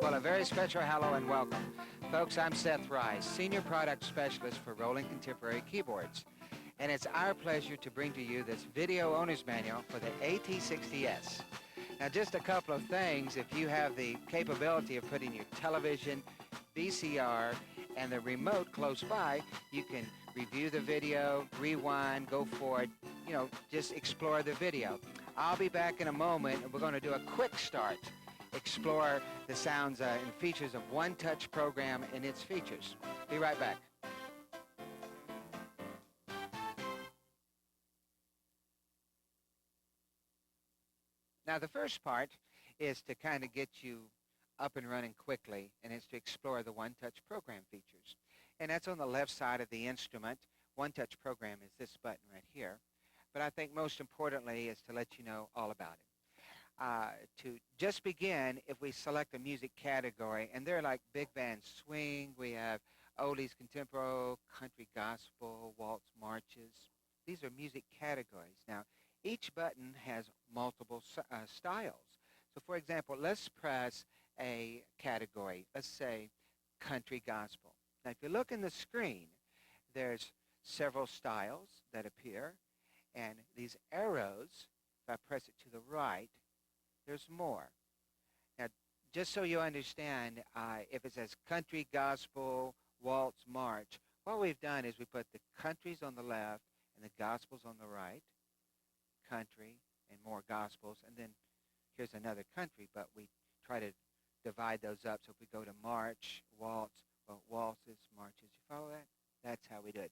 Well, a very special hello and welcome. Folks, I'm Seth Rice, Senior Product Specialist for Roland Contemporary Keyboards. And it's our pleasure to bring to you this video owner's manual for the AT60S. Now, just a couple of things. If you have the capability of putting your television, VCR, and the remote close by, you can review the video, rewind, go forward, just explore the video. I'll be back in a moment, and we're going to do a quick start. Explore the sounds and features of One Touch program and its features. Be right back. Now, the first part is to kind of get you up and running quickly, and it's to explore the One Touch program features. And that's on the left side of the instrument. One Touch program is this button right here. But I think most importantly is to let you know all about it. To just begin, if we select a music category, and they're like big band swing, we have oldies, contemporary, country, gospel, waltz, marches. These are music categories. Now, each button has multiple styles. So, for example, let's press a category. Let's say country gospel. Now, if you look in the screen, there's several styles that appear, and these arrows, if I press it to the right, there's more. Now, just so you understand, if it says country, gospel, waltz, march, what we've done is we put the countries on the left and the gospels on the right, country and more gospels, and then here's another country, but we try to divide those up. So if we go to march, waltz, well, waltzes, marches, you follow that? That's how we do it.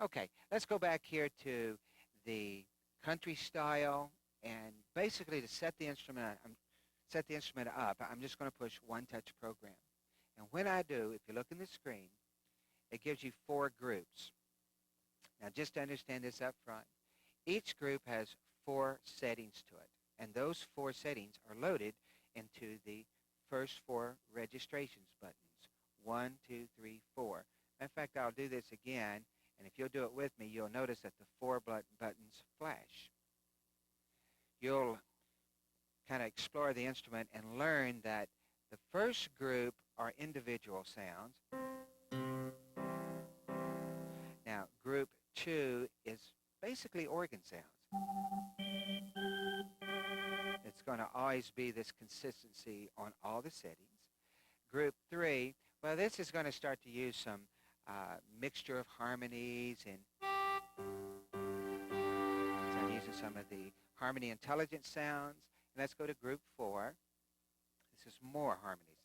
Okay, let's go back here to the country style. And basically, to set the instrument up, I'm just going to push One Touch program. And when I do, if you look in the screen, it gives you 4 groups. Now, just to understand this up front, each group has 4 settings to it. And those 4 settings are loaded into the first 4 registrations buttons. 1, 2, 3, 4. In fact, I'll do this again. And if you'll do it with me, you'll notice that the 4 buttons flash. You'll kind of explore the instrument and learn that the first group are individual sounds. Now, group 2 is basically organ sounds. It's going to always be this consistency on all the settings. Group 3, well, this is going to start to use some mixture of harmonies, and so I'm using some of the harmony intelligence sounds. And let's go to group 4. This is more harmonies.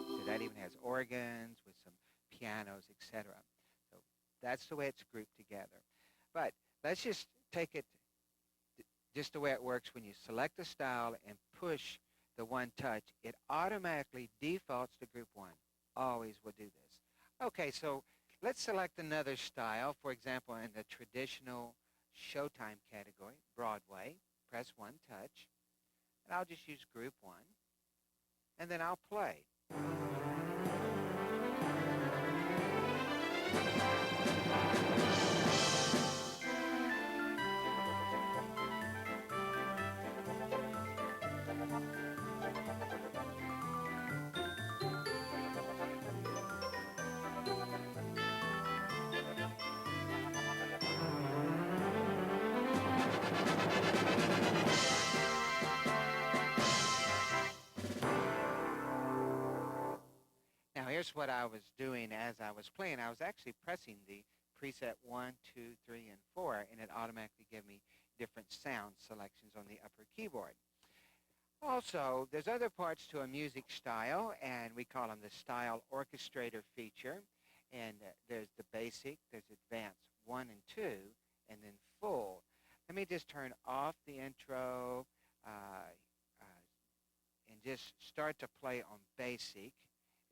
So that even has organs with some pianos, etc. So that's the way it's grouped together. But let's just take it just the way it works when you select a style and push the One Touch. It automatically defaults to group 1. Always will do this. Okay, so let's select another style. For example, in the traditional Showtime category, Broadway, press One Touch, and I'll just use group 1, and then I'll play. Now, here's what I was doing as I was playing. I was actually pressing the preset 1, 2, 3, and 4, and it automatically gave me different sound selections on the upper keyboard. Also, there's other parts to a music style, and we call them the Style Orchestrator feature. And there's the basic, there's advanced 1 and 2, and then full. Let me just turn off the intro and just start to play on basic.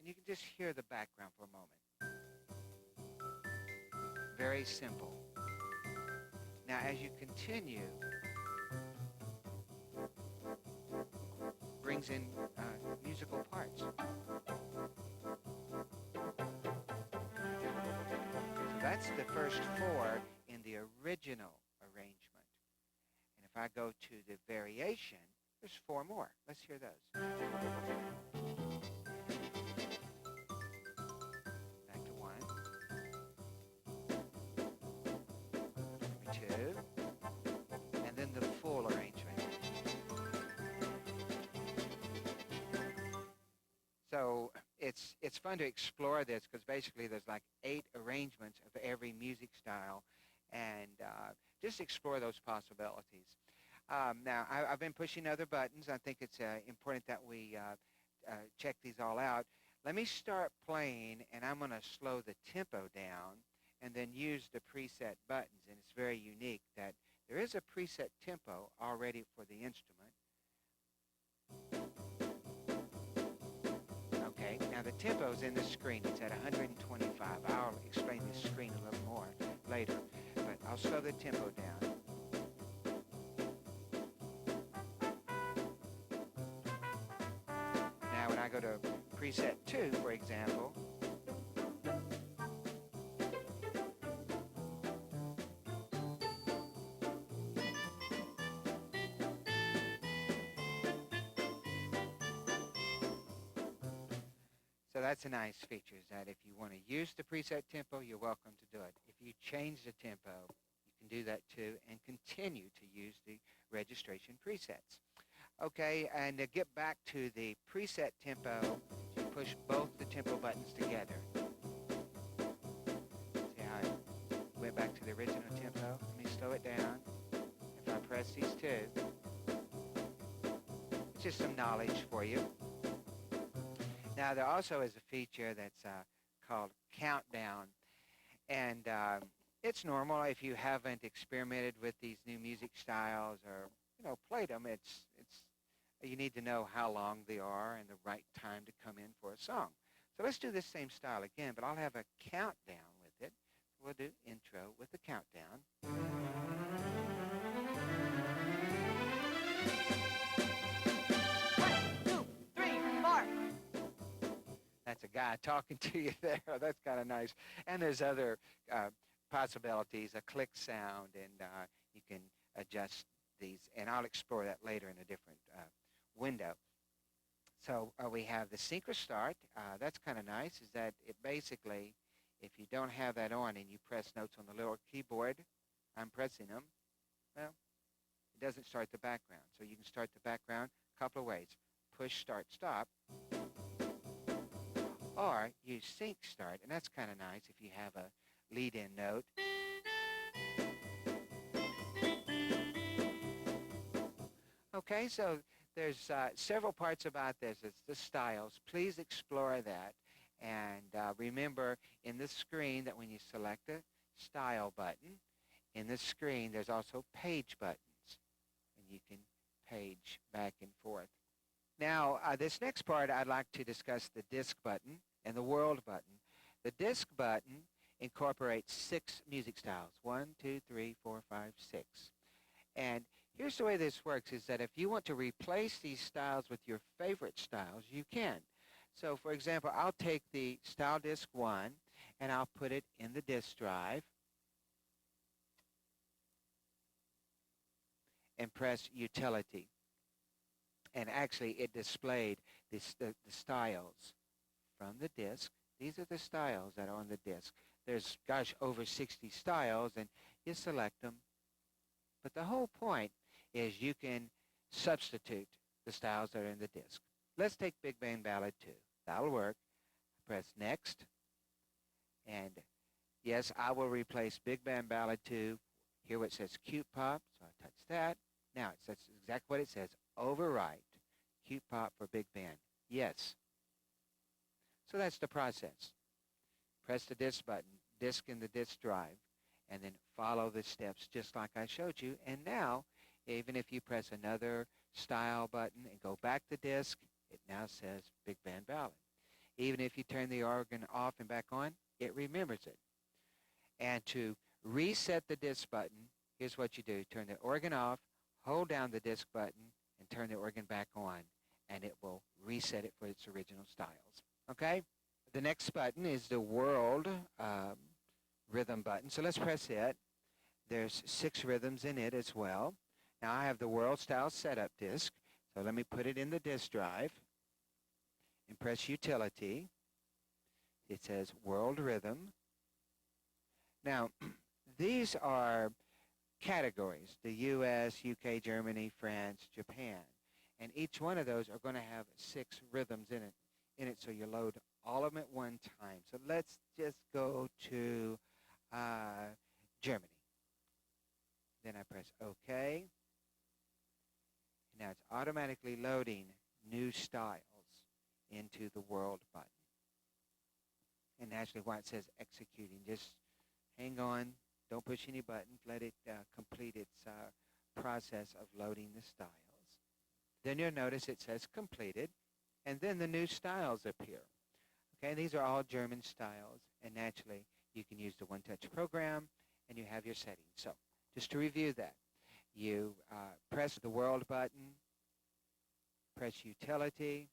And you can just hear the background for a moment. Very simple. Now, as you continue, brings in musical parts. So that's the first 4 in the original arrangement. And if I go to the variation, There's 4 more. Let's hear those. Back to 1. Number 2. And then the full arrangement. So it's fun to explore this because basically there's like 8 arrangements of every music style, and just explore those possibilities. Now, I've been pushing other buttons. I think it's important that we check these all out. Let me start playing, and I'm going to slow the tempo down and then use the preset buttons. And it's very unique that there is a preset tempo already for the instrument. Okay, now the tempo's in the screen. It's at 125. I'll explain this screen a little more later, but I'll slow the tempo down. Now when I go to preset 2, for example, so that's a nice feature, is that if you want to use the preset tempo, you're welcome to do it. If you change the tempo, you can do that too and continue to use the registration presets. Okay, and to get back to the preset tempo, you push both the tempo buttons together. See how it went back to the original tempo? Let me slow it down. If I press these 2, it's just some knowledge for you. Now, there also is a feature that's called countdown, and it's normal if you haven't experimented with these new music styles or played them. It's you need to know how long they are and the right time to come in for a song. So let's do this same style again, but I'll have a countdown with it. We'll do intro with the countdown. 1, 2, 3, 4. That's a guy talking to you there. That's kind of nice. And there's other possibilities, a click sound, and you can adjust these. And I'll explore that later in a different window. So we have the synchro start. That's kind of nice, is that it basically, if you don't have that on and you press notes on the little keyboard, I'm pressing them, well, it doesn't start the background. So you can start the background a couple of ways. Push start stop, or use sync start, and that's kind of nice if you have a lead-in note. Okay, so there's several parts about this. It's the styles. Please explore that. And remember in this screen that when you select a style button, in this screen there's also page buttons. And you can page back and forth. Now, this next part I'd like to discuss the disc button and the world button. The disc button incorporates 6 music styles. 1, 2, 3, 4, 5, 6. And here's the way this works, is that if you want to replace these styles with your favorite styles, you can. So, for example, I'll take the style disc 1, and I'll put it in the disk drive, and press Utility. And actually, it displayed the styles from the disk. These are the styles that are on the disk. There's, gosh, over 60 styles, and you select them. But the whole point is you can substitute the styles that are in the disk. Let's take Big Band Ballad 2. That'll work. Press Next. And yes, I will replace Big Band Ballad 2. Here it says Cute Pop, so I touch that. Now, it says exactly what it says. Overwrite Cute Pop for Big Band. Yes. So that's the process. Press the disk button, disk in the disk drive, and then follow the steps just like I showed you. And now, even if you press another style button and go back to disk, it now says Big Band Ballad. Even if you turn the organ off and back on, it remembers it. And to reset the disk button, here's what you do. Turn the organ off, hold down the disk button, and turn the organ back on, and it will reset it for its original styles. Okay? The next button is the world rhythm button. So let's press it. There's 6 rhythms in it as well. Now I have the world style setup disc. So let me put it in the disk drive and press Utility. It says World Rhythm. Now, these are categories: the U.S., U.K., Germany, France, Japan. And each one of those are going to have 6 rhythms in it, so you load all of them at one time. So let's just go to Germany. Then I press OK. Now it's automatically loading new styles into the world button. And naturally, why it says executing, just hang on, don't push any buttons, let it complete its process of loading the styles. Then you'll notice it says completed, and then the new styles appear. Okay, these are all German styles, and naturally, you can use the one-touch program, and you have your settings. So, just to review that, you press the World button, press Utility,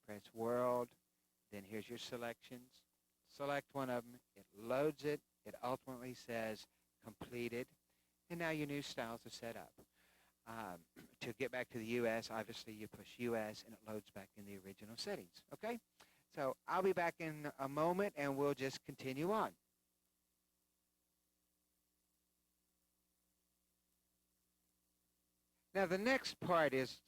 press World, then here's your selections. Select one of them, it loads it, it ultimately says completed, and now your new styles are set up. To get back to the U.S., obviously you push U.S. and it loads back in the original settings, okay? So I'll be back in a moment and we'll just continue on. Now the next part is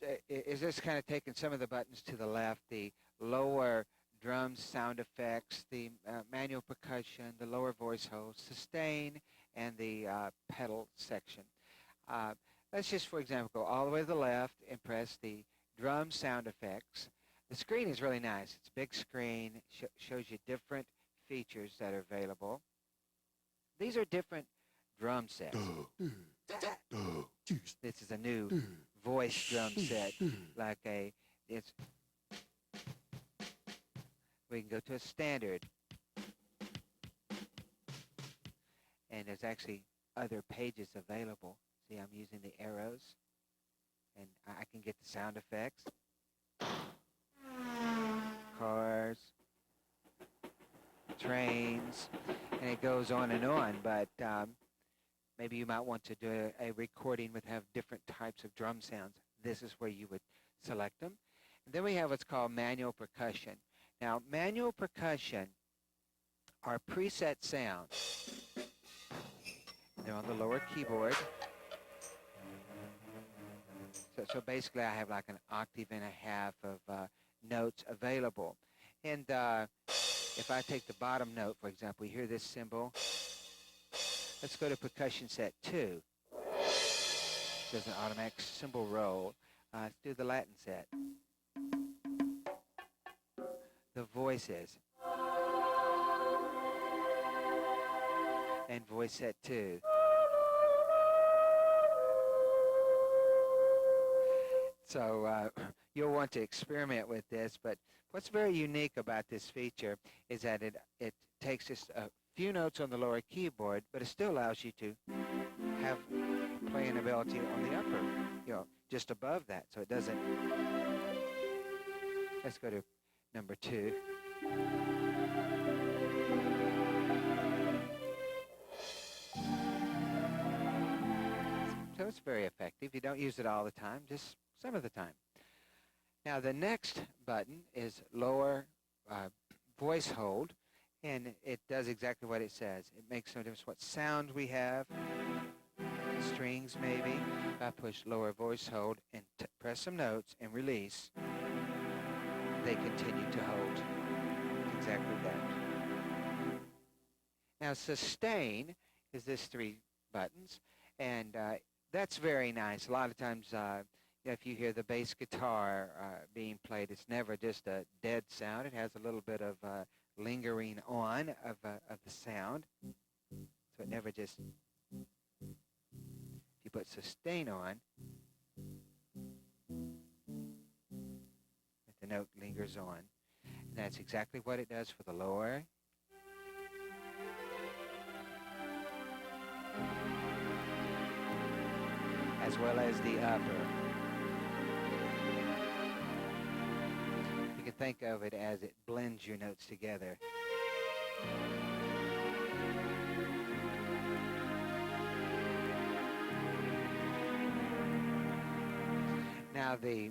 just kind of taking some of the buttons to the left, the lower drum sound effects, the manual percussion, the lower voice hold, sustain, and the pedal section. Let's just, for example, go all the way to the left and press the drum sound effects. The screen is really nice. It's a big screen, shows you different features that are available. These are different drum sets. This is a new voice drum set, we can go to a standard, and there's actually other pages available. See, I'm using the arrows, and I can get the sound effects. Cars, trains, and it goes on, but maybe you might want to do a recording with have different types of drum sounds. This is where you would select them. And then we have what's called manual percussion. Now, manual percussion are preset sounds. They're on the lower keyboard. So basically, I have like an octave and a half of notes available. And if I take the bottom note, for example, you hear this cymbal. Let's go to percussion set 2. There's an automatic cymbal roll. Let's do the Latin set. The voices. And voice set 2. So you'll want to experiment with this, but what's very unique about this feature is that it takes just a few notes on the lower keyboard, but it still allows you to have playing ability on the upper, just above that, so it doesn't. Let's go to number 2. So it's very effective. You don't use it all the time, just some of the time. Now the next button is lower voice hold, and it does exactly what it says. It makes no difference what sound we have, strings maybe. If I push lower voice hold and press some notes and release, they continue to hold. Exactly that. Now sustain is this 3 buttons, and that's very nice. A lot of times if you hear the bass guitar being played, it's never just a dead sound. It has a little bit of lingering on of the sound. So it never just, if you put sustain on, the note lingers on. And that's exactly what it does for the lower. As well as the upper. You can think of it as it blends your notes together. Now the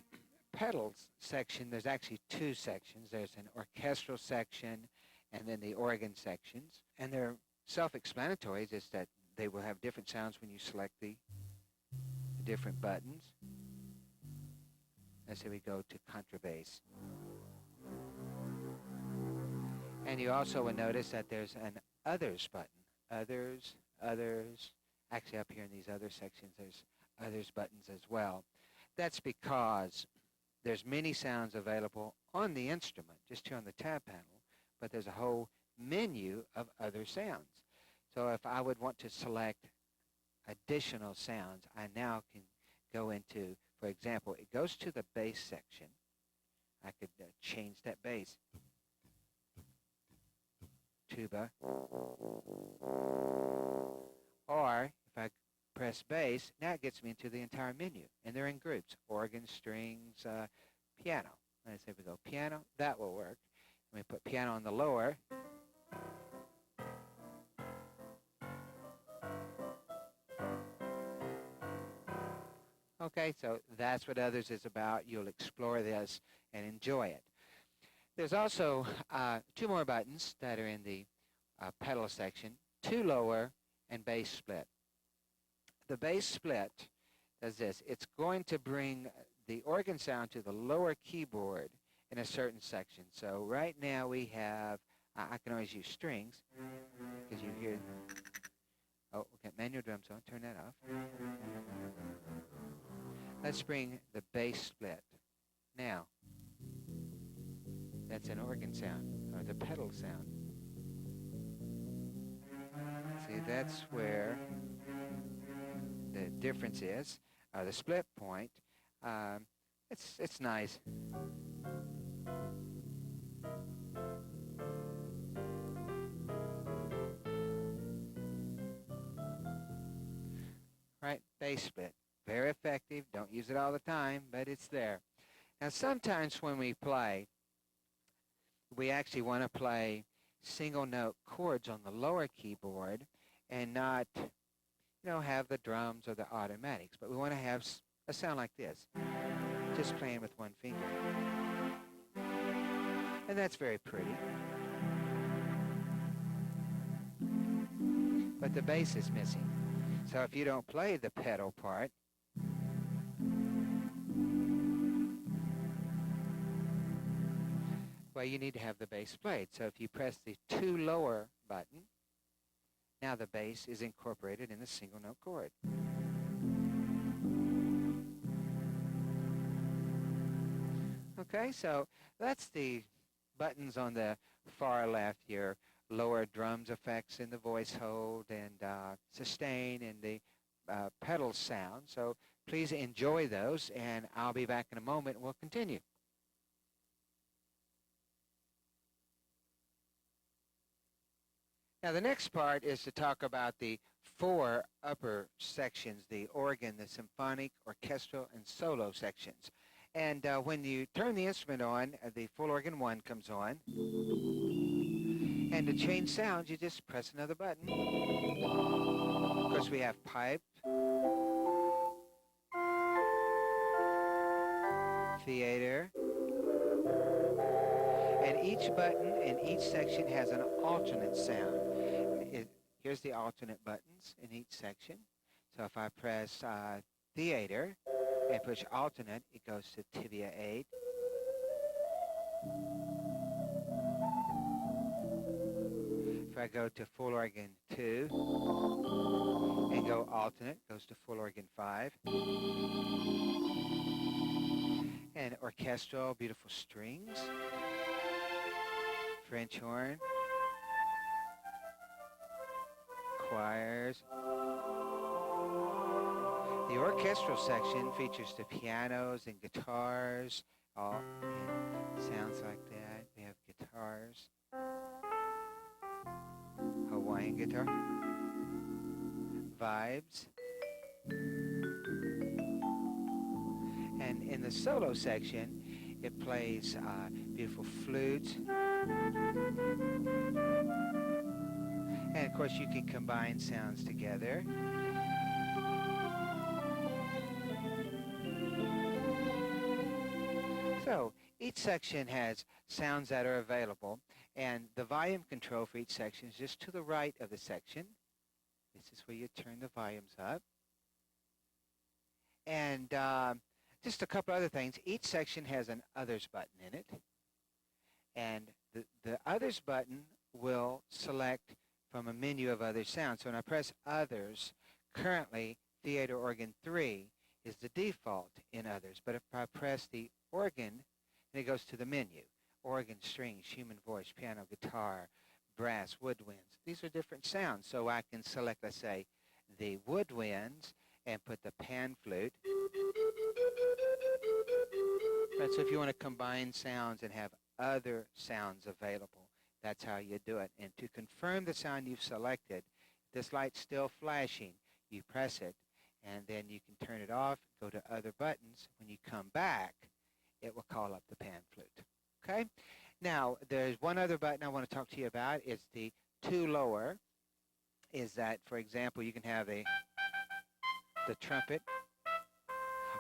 pedals section, there's actually two sections. There's an orchestral section and then the organ sections. And they're self-explanatory, just that they will have different sounds when you select the different buttons. Let's say we go to contrabass. And you also will notice that there's an others button. Others. Actually up here in these other sections, there's others buttons as well. That's because there's many sounds available on the instrument, just here on the tab panel, but there's a whole menu of other sounds. So if I would want to select additional sounds, I now can go into, for example, it goes to the bass section. I could change that bass. Tuba. Or if I press bass, now it gets me into the entire menu, and they're in groups: organ, strings, piano. Let's say we go piano, that will work. And we put piano on the lower. Okay, so that's what others is about. You'll explore this and enjoy it. There's also two more buttons that are in the pedal section: two lower and bass split. The bass split does this. It's going to bring the organ sound to the lower keyboard in a certain section. So right now we have, I can always use strings because you hear, oh, okay, manual drums on, turn that off. Let's bring the bass split. Now, that's an organ sound, or the pedal sound. See, that's where the difference is, the split point. It's nice. Right, bass split. Very effective. Don't use it all the time, but it's there. Now, sometimes when we play, we actually want to play single note chords on the lower keyboard and not, have the drums or the automatics, but we want to have a sound like this, just playing with one finger. And that's very pretty. But the bass is missing. So if you don't play the pedal part, well, you need to have the bass played. So if you press the two lower button, now the bass is incorporated in the single note chord. Okay, so that's the buttons on the far left here. Lower drums effects in the voice hold and sustain and the pedal sound. So please enjoy those, and I'll be back in a moment and we'll continue. Now, the next part is to talk about the four upper sections: the organ, the symphonic, orchestral, and solo sections. And when you turn the instrument on, the full organ 1 comes on. And to change sounds, you just press another button. Of course, we have pipe, theater, and each button in each section has an alternate sound. Here's the alternate buttons in each section. So if I press theater and push alternate, it goes to tibia 8. If I go to full organ 2 and go alternate, goes to full organ 5. And orchestral, beautiful strings, French horn, choirs. The orchestral section features the pianos and guitars, all in sounds like that. We have guitars, Hawaiian guitar, vibes. And in the solo section, it plays beautiful flutes. And of course, you can combine sounds together. each section has sounds that are available, and the volume control for each section is just to the right of the section. This is where you turn the volumes up. And just a couple other things. Each section has an Others button in it. And the Others button will select from a menu of other sounds. So when I press Others, currently Theater Organ 3 is the default in Others. But if I press the organ, then it goes to the menu. Organ, strings, human voice, piano, guitar, brass, woodwinds. These are different sounds. So I can select, let's say, the woodwinds and put the pan flute. Right, so if you want to combine sounds and have other sounds available, that's how you do it. And to confirm the sound you've selected, this light's still flashing, you press it, and then you can turn it off, go to other buttons. When you come back, it will call up the pan flute. Okay? Now, there's one other button I want to talk to you about. It's the two lower. Is that, for example, you can have the trumpet,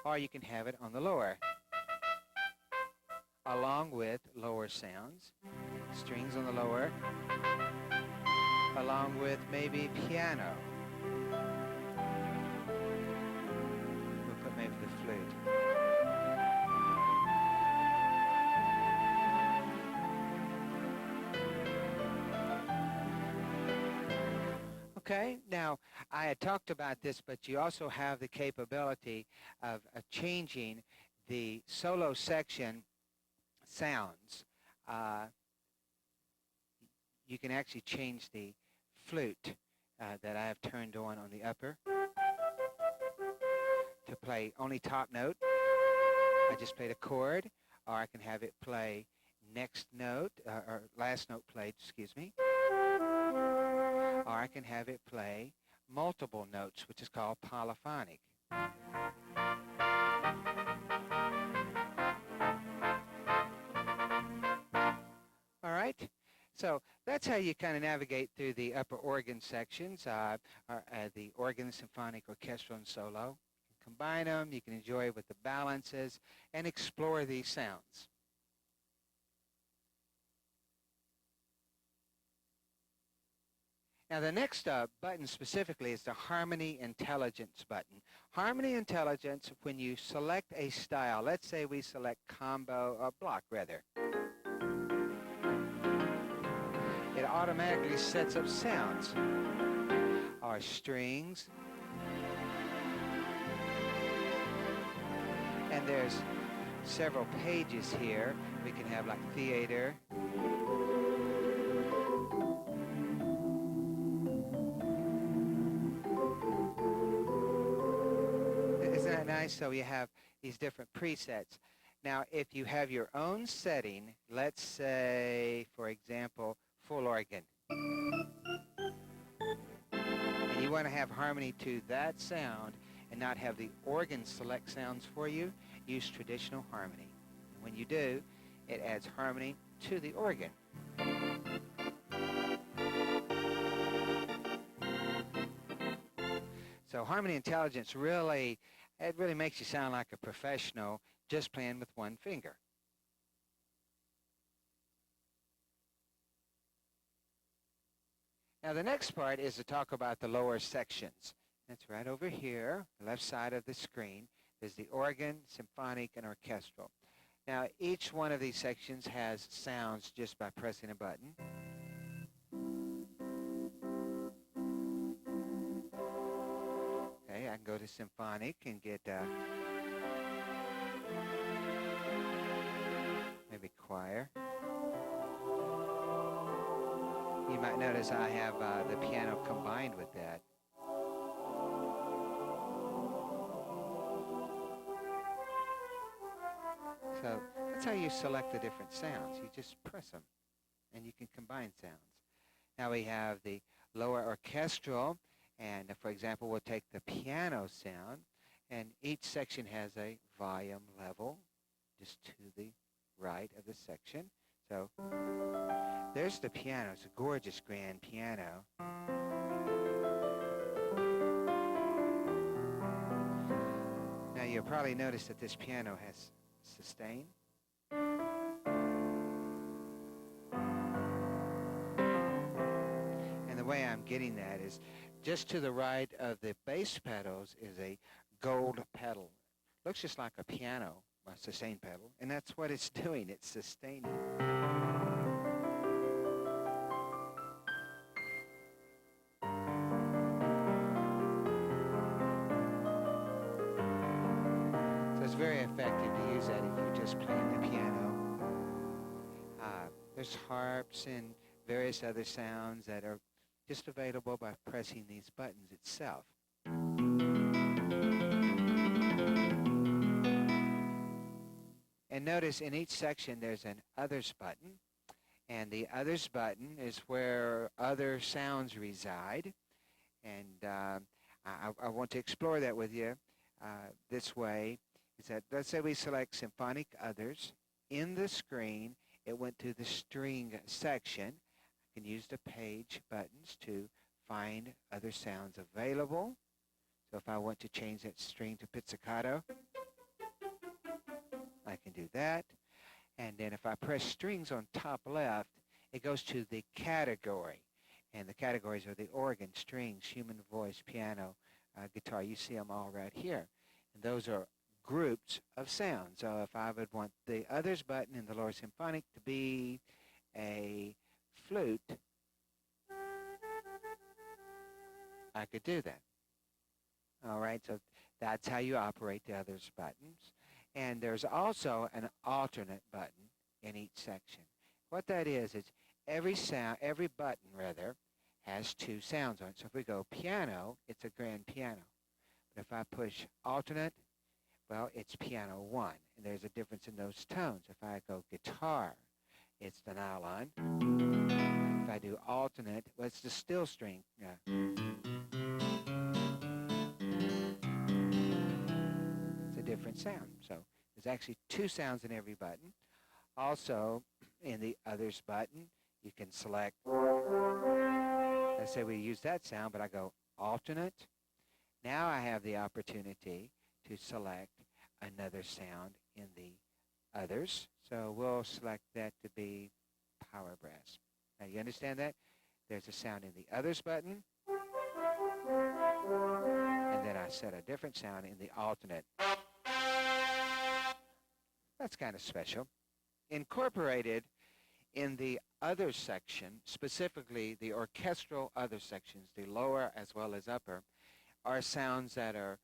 or you can have it on the lower, along with lower sounds, strings on the lower, along with maybe piano. We'll put maybe the flute. Okay, now I had talked about this, but you also have the capability of changing the solo section sounds. You can actually change the flute that I have turned on the upper to play only top note. I just played a chord, or I can have it play next note, or last note played, excuse me. Or I can have it play multiple notes, which is called polyphonic. All right? So that's how you kind of navigate through the upper organ sections, the organ, symphonic, orchestral, and solo. You can combine them, you can enjoy it with the balances, and explore these sounds. Now the next button specifically is the Harmony Intelligence button. Harmony Intelligence, when you select a style, let's say we select combo, or block rather, it automatically sets up sounds, or strings, and there's several pages here. We can have like theater, nice. So you have these different presets. Now, if you have your own setting, let's say, for example, full organ, and you want to have harmony to that sound and not have the organ select sounds for you, use traditional harmony. And when you do, it adds harmony to the organ. So Harmony Intelligence really makes you sound like a professional just playing with one finger. Now the next part is to talk about the lower sections. That's right over here, left side of the screen. There's the organ, symphonic, and orchestral. Now each one of these sections has sounds just by pressing a button. Okay, I can go to symphonic and get maybe choir. You might notice I have the piano combined with that. So that's how you select the different sounds. You just press them, and you can combine sounds. Now we have the lower orchestral, and for example, we'll take the piano sound, and each section has a volume level just to the right of the section. So there's the piano. It's a gorgeous grand piano. Now you'll probably notice that this piano has sustain. the way I'm getting that is just to the right of the bass pedals is a gold pedal. Looks just like a piano, a sustain pedal, and that's what it's doing. It's sustaining. So it's very effective to use that if you're just playing the piano. There's harps and various other sounds that are just available by pressing these buttons itself. And notice in each section there's an Others button, and the Others button is where other sounds reside. And I want to explore that with you this way. Is that, let's say we select Symphonic Others. In the screen, it went to the string section. I can use the page buttons to find other sounds available. So if I want to change that string to pizzicato, I can do that. And then if I press strings on top left, it goes to the category. And the categories are the organ, strings, human voice, piano, guitar. You see them all right here. And those are groups of sounds. So if I would want the Others button in the lower symphonic to be a flute, I could do that. All right, so that's how you operate the Others buttons. And there's also an alternate button in each section. What that is every button rather, has two sounds on it. So if we go piano, it's a grand piano. But if I push alternate, well, it's piano 1. And there's a difference in those tones. If I go guitar, it's the nylon. If I do alternate, well, it's the steel string. It's a different sound. So there's actually two sounds in every button. Also, in the Others button, you can select, let's say we use that sound, but I go alternate. Now I have the opportunity to select another sound in the Others. So we'll select that to be power brass. Now you understand that? There's a sound in the Others button. And then I set a different sound in the alternate. That's kind of special. Incorporated in the Others section, specifically the orchestral Other sections, the lower as well as upper, are sounds that are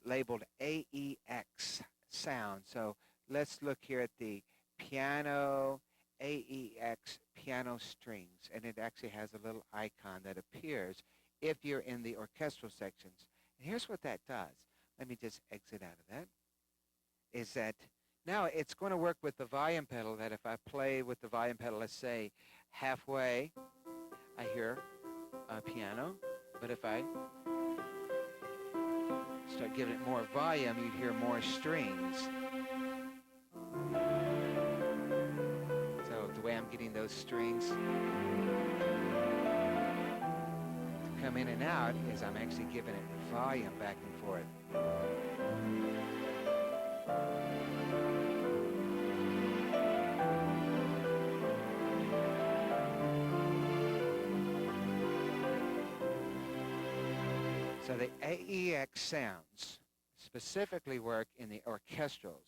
labeled AEX sound. So let's look here at the piano, AEX piano strings, and it actually has a little icon that appears if you're in the orchestral sections. And here's what that does. Let me just exit out of that. Is that now it's going to work with the volume pedal, that if I play with the volume pedal, let's say halfway, I hear a piano, but if I start giving it more volume, you hear more strings. So the way I'm getting those strings to come in and out is I'm actually giving it volume back and forth. So the AEX sounds specifically work in the orchestral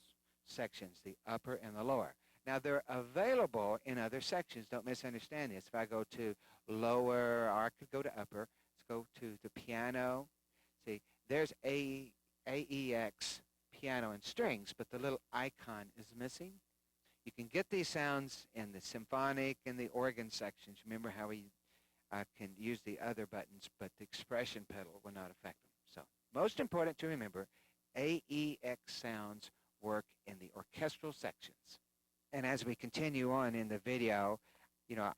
sections, the upper and the lower. Now they're available in other sections. Don't misunderstand this. If I go to lower, or I could go to upper. Let's go to the piano. See, there's AEX piano and strings, but the little icon is missing. You can get these sounds in the symphonic and the organ sections. Remember how we can use the other buttons, but the expression pedal will not affect them. So most important to remember, AEX sounds work in the orchestral sections. And as we continue on in the video,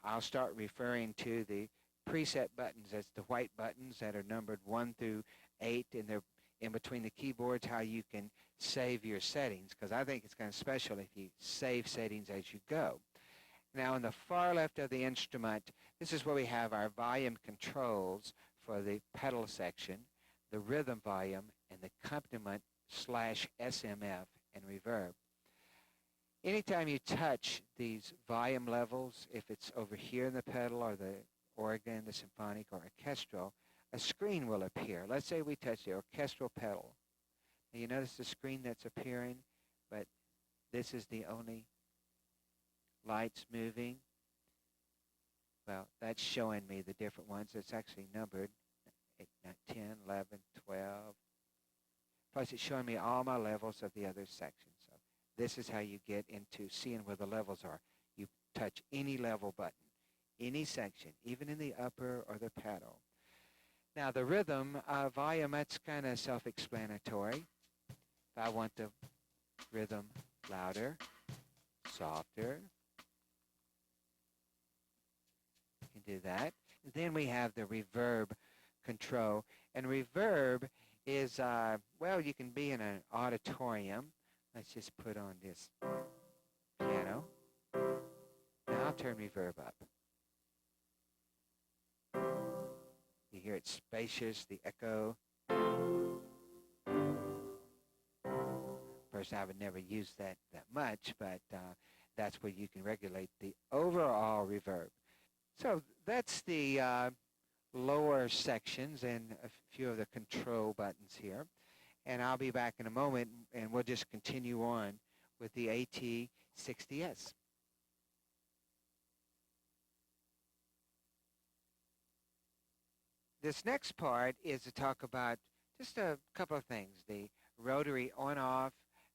I'll start referring to the preset buttons as the white buttons that are numbered 1 through 8, and they're in between the keyboards, how you can save your settings, because I think it's kind of special if you save settings as you go. Now, on the far left of the instrument, this is where we have our volume controls for the pedal section, the rhythm volume, and the accompaniment /SMF and reverb. Anytime you touch these volume levels, if it's over here in the pedal or the organ, the symphonic, or orchestral, a screen will appear. Let's say we touch the orchestral pedal. Now you notice the screen that's appearing, but this is the only lights moving. Well, that's showing me the different ones. It's actually numbered 8, 9, 10, 11, 12. Plus, it's showing me all my levels of the other sections. So this is how you get into seeing where the levels are. You touch any level button, any section, even in the upper or the pedal. Now, the rhythm volume, that's kind of self-explanatory. If I want the rhythm louder, softer, you can do that. Then we have the reverb control. And reverb is, well, you can be in an auditorium. Let's just put on this piano. Now I'll turn reverb up. You hear it spacious, the echo. Of course, I would never use that much, but that's where you can regulate the overall reverb. So that's the lower sections and a few of the control buttons here. And I'll be back in a moment, and we'll just continue on with the AT60S. This next part is to talk about just a couple of things: the rotary on-off,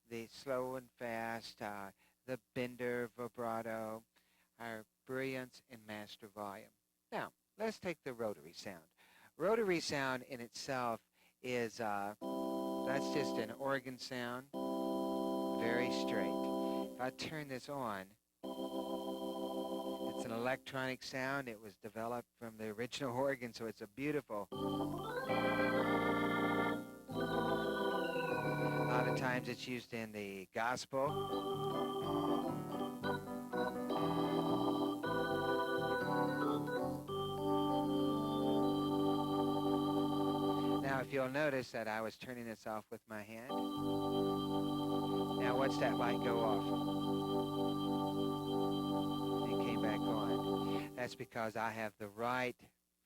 the slow and fast, the bender, vibrato, our brilliance, and master volume. Now, let's take the rotary sound. Rotary sound in itself is, that's just an organ sound, very straight. If I turn this on, it's an electronic sound. It was developed from the original organ, so it's a beautiful. A lot of times it's used in the gospel. Now, if you'll notice that I was turning this off with my hand. Now, watch that light go off. It came back on. That's because I have the right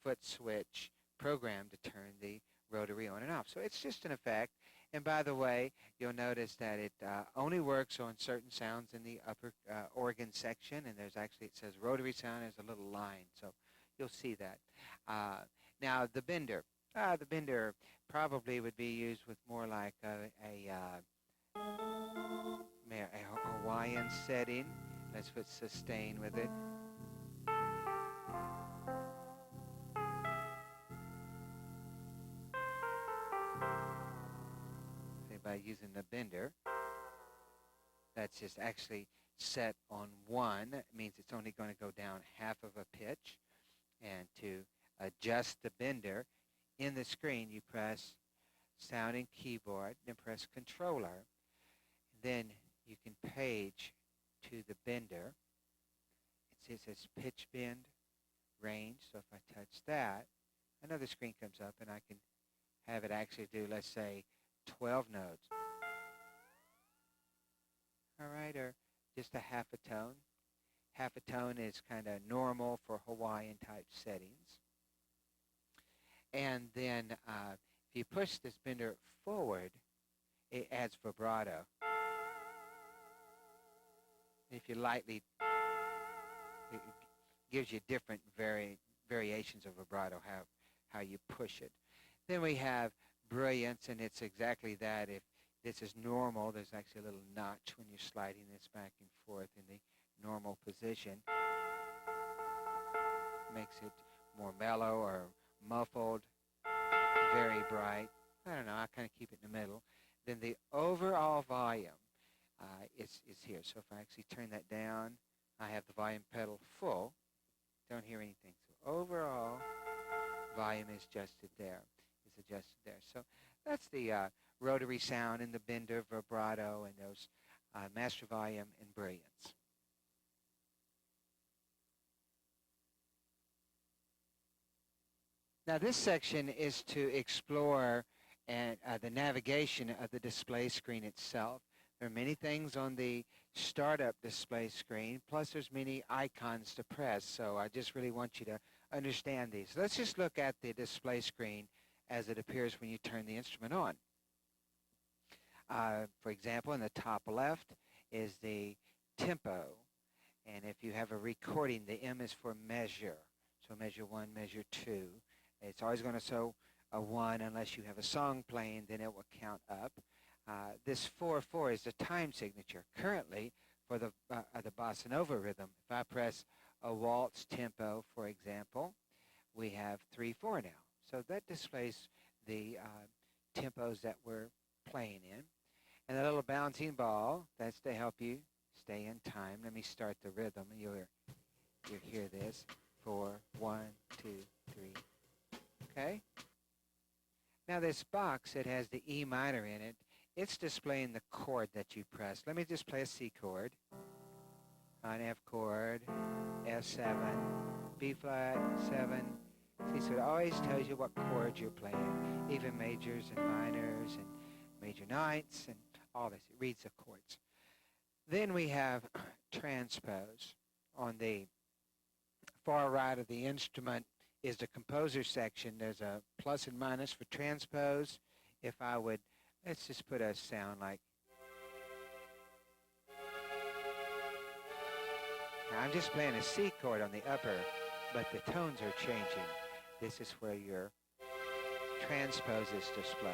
foot switch programmed to turn the rotary on and off. So it's just an effect. And by the way, you'll notice that it only works on certain sounds in the upper organ section. And there's actually, it says rotary sound, there's a little line. So you'll see that. Now, the bender. The bender probably would be used with more like a Hawaiian setting. Let's put sustain with it. By using the bender, that's just actually set on 1. That means it's only going to go down half of a pitch. And to adjust the bender, in the screen you press sound and keyboard, then press controller. Then you can page to the bender. It says pitch bend, range. So if I touch that, another screen comes up and I can have it actually do, let's say, 12 notes. All right, or just a half a tone. Half a tone is kind of normal for Hawaiian type settings. And then if you push this bender forward, it adds vibrato. If you lightly, it gives you different variations of vibrato, how you push it. Then we have brilliance, and it's exactly that. If this is normal, there's actually a little notch when you're sliding this back and forth in the normal position. Makes it more mellow or muffled, very bright. I don't know, I kind of keep it in the middle. Then the overall volume is here. So if I actually turn that down, I have the volume pedal full. Don't hear anything. So overall volume is adjusted there. So that's the rotary sound and the bender, vibrato, and those master volume and brilliance. Now this section is to explore and the navigation of the display screen itself. There are many things on the startup display screen, plus there's many icons to press. So I just really want you to understand these. Let's just look at the display screen as it appears when you turn the instrument on. For example, in the top left is the tempo. And if you have a recording, the M is for measure. So measure 1, measure 2. It's always going to show a 1 unless you have a song playing, then it will count up. This 4/4 is the time signature. Currently, for the bossa nova rhythm, if I press a waltz tempo, for example, we have 3/4 now. So that displays the tempos that we're playing in. And the little bouncing ball, that's to help you stay in time. Let me start the rhythm. You'll hear this. 4, 1, 2, 3. Okay? Now this box, it has the E minor in it. It's displaying the chord that you press. Let me just play a C chord, an F chord, F7, B flat, 7. See, so it always tells you what chords you're playing, even majors and minors and major ninths and all this. It reads the chords. Then we have transpose. On the far right of the instrument is the composer section. There's a plus and minus for transpose. If I would, let's just put a sound like, now I'm just playing a C chord on the upper, but the tones are changing. This is where your transpose is displayed.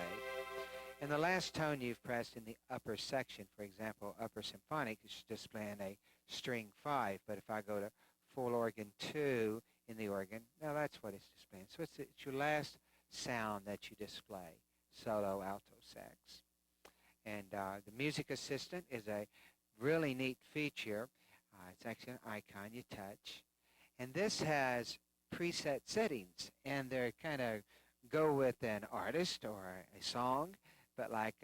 And the last tone you've pressed in the upper section, for example, upper symphonic, is displaying a string 5. But if I go to full organ 2 in the organ, now that's what it's displaying. So it's your last sound that you display, solo, alto, sax. And the music assistant is a really neat feature. It's actually an icon you touch. And this has preset settings, and they're kind of go with an artist or a song. But like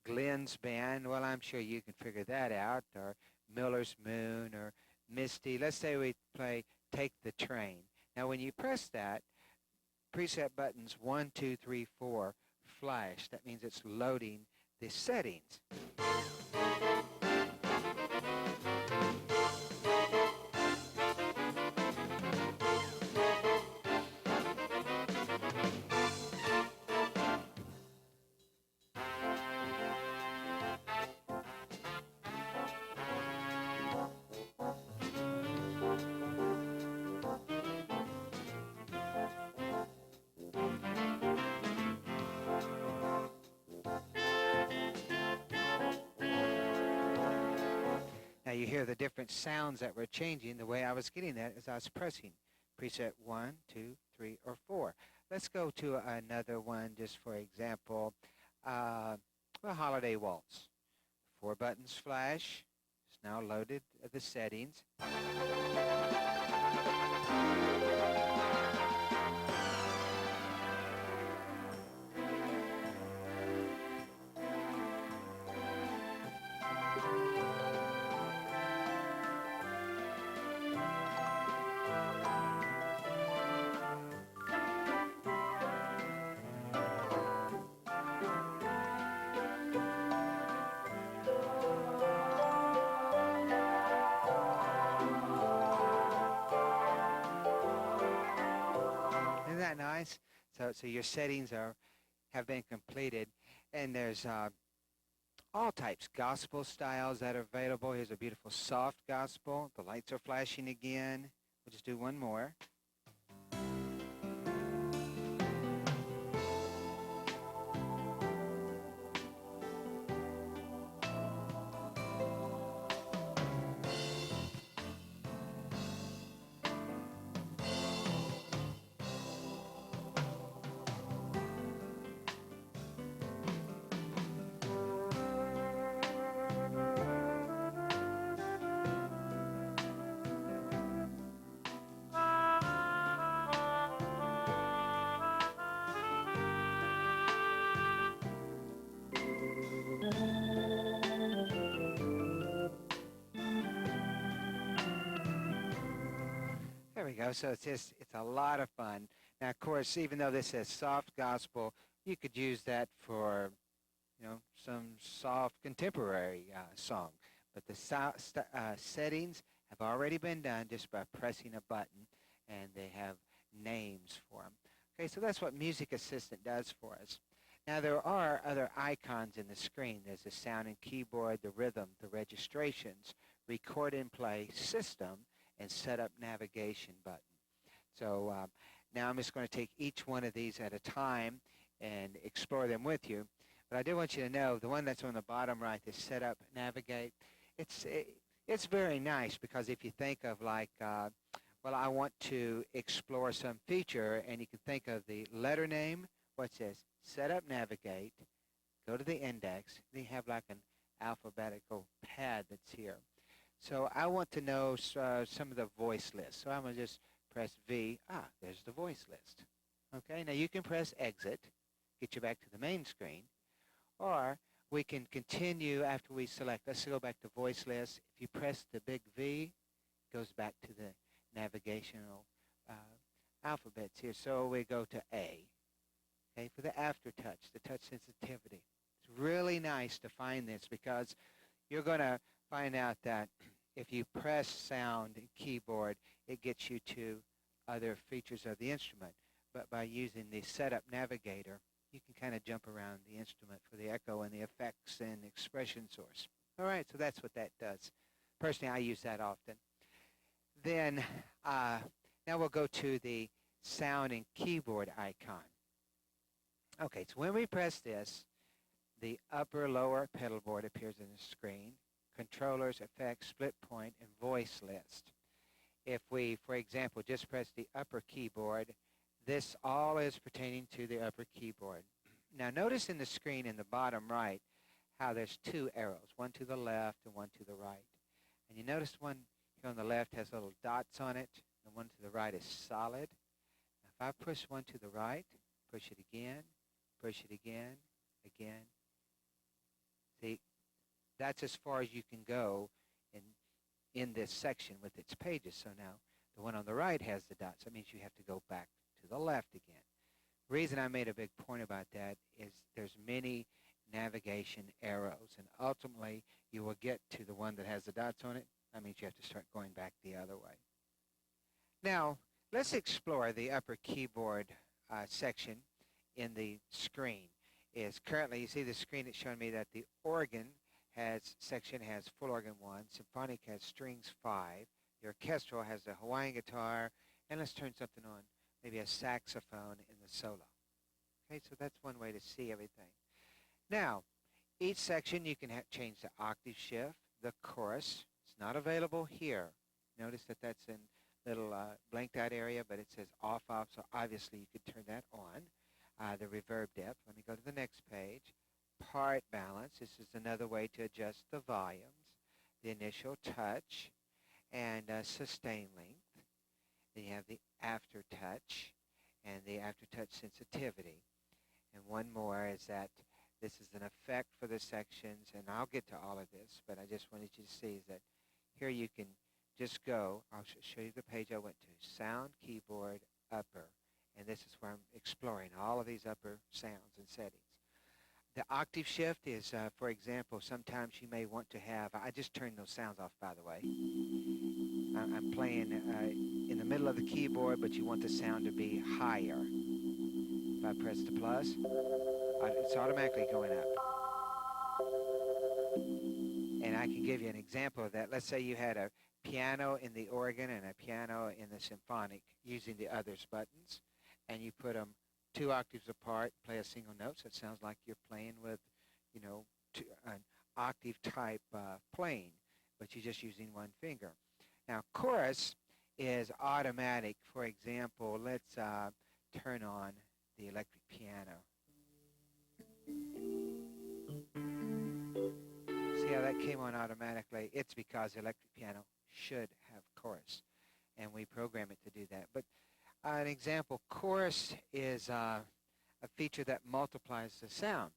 Glenn's Band, well, I'm sure you can figure that out, or Miller's Moon, or Misty. Let's say we play Take the Train. Now, when you press that, preset buttons 1, 2, 3, 4 flash. That means it's loading the settings. Now you hear the different sounds that were changing. The way I was getting that is I was pressing preset 1, 2, 3, or 4. Let's go to another one just for example, a holiday waltz. 4 buttons flash. It's now loaded the settings. Isn't that nice? So your settings have been completed, and there's all types, gospel styles that are available. Here's a beautiful soft gospel. The lights are flashing again. We'll just do one more. There we go. So it's a lot of fun. Now, of course, even though this says soft gospel, you could use that for, some soft contemporary song. But the settings have already been done just by pressing a button, and they have names for them. Okay, so that's what Music Assistant does for us. Now there are other icons in the screen. There's the sound and keyboard, the rhythm, the registrations, record and play, system, and setup navigation button. So now I'm just going to take each one of these at a time and explore them with you. But I do want you to know the one that's on the bottom right, the setup navigate, it's very nice because if you think of like, well, I want to explore some feature, and you can think of the letter name, what's this? Setup navigate, go to the index, then you have like an alphabetical pad that's here. So I want to know some of the voice lists. So I'm going to just press V. There's the voice list. Okay, now you can press exit, get you back to the main screen, or we can continue after we select. Let's go back to voice list. If you press the big V, it goes back to the navigational alphabets here. So we go to A. Okay, for the aftertouch, the touch sensitivity. It's really nice to find this because you're going to find out that if you press sound and keyboard, it gets you to other features of the instrument. But by using the setup navigator, you can kind of jump around the instrument for the echo and the effects and expression source. All right, so that's what that does. Personally, I use that often. Then now we'll go to the sound and keyboard icon. Okay, so when we press this, the upper lower pedal board appears on the screen. Controllers, effects, split point, and voice list. If we, for example, just press the upper keyboard, this all is pertaining to the upper keyboard. Now notice in the screen in the bottom right how there's two arrows, one to the left and one to the right. And you notice one here on the left has little dots on it, and one to the right is solid. Now if I push one to the right, push it again, again. See, that's as far as you can go in this section with its pages. So now the one on the right has the dots. That means you have to go back to the left again. The reason I made a big point about that is there's many navigation arrows, and ultimately you will get to the one that has the dots on it. That means you have to start going back the other way. Now, let's explore the upper keyboard section in the screen. Is currently, you see the screen, it's showing me that the organ section has full organ 1, symphonic has strings 5, the orchestral has the Hawaiian guitar, and let's turn something on, maybe a saxophone in the solo. Okay, so that's one way to see everything. Now, each section you can change the octave shift, the chorus. It's not available here. Notice that that's in little blanked out area, but it says off, so obviously you could turn that on. The reverb depth. Let me go to the next page. Part balance. This is another way to adjust the volumes. The initial touch and sustain length. Then you have the aftertouch and the aftertouch sensitivity. And one more is that this is an effect for the sections, and I'll get to all of this, but I just wanted you to see is that here you can just go. I'll show you the page I went to. Sound, keyboard, upper. And this is where I'm exploring all of these upper sounds and settings. The octave shift is, for example, sometimes you may want to have, I just turned those sounds off, by the way. I'm playing in the middle of the keyboard, but you want the sound to be higher. If I press the plus, it's automatically going up. And I can give you an example of that. Let's say you had a piano in the organ and a piano in the symphonic using the others buttons. And you put them 2 octaves apart, play a single note, so it sounds like you're playing with, you know, an octave type playing, but you're just using one finger. Now, chorus is automatic. For example, let's turn on the electric piano. See how that came on automatically? It's because the electric piano should have chorus, and we program it to do that. But an example, chorus is a feature that multiplies the sound.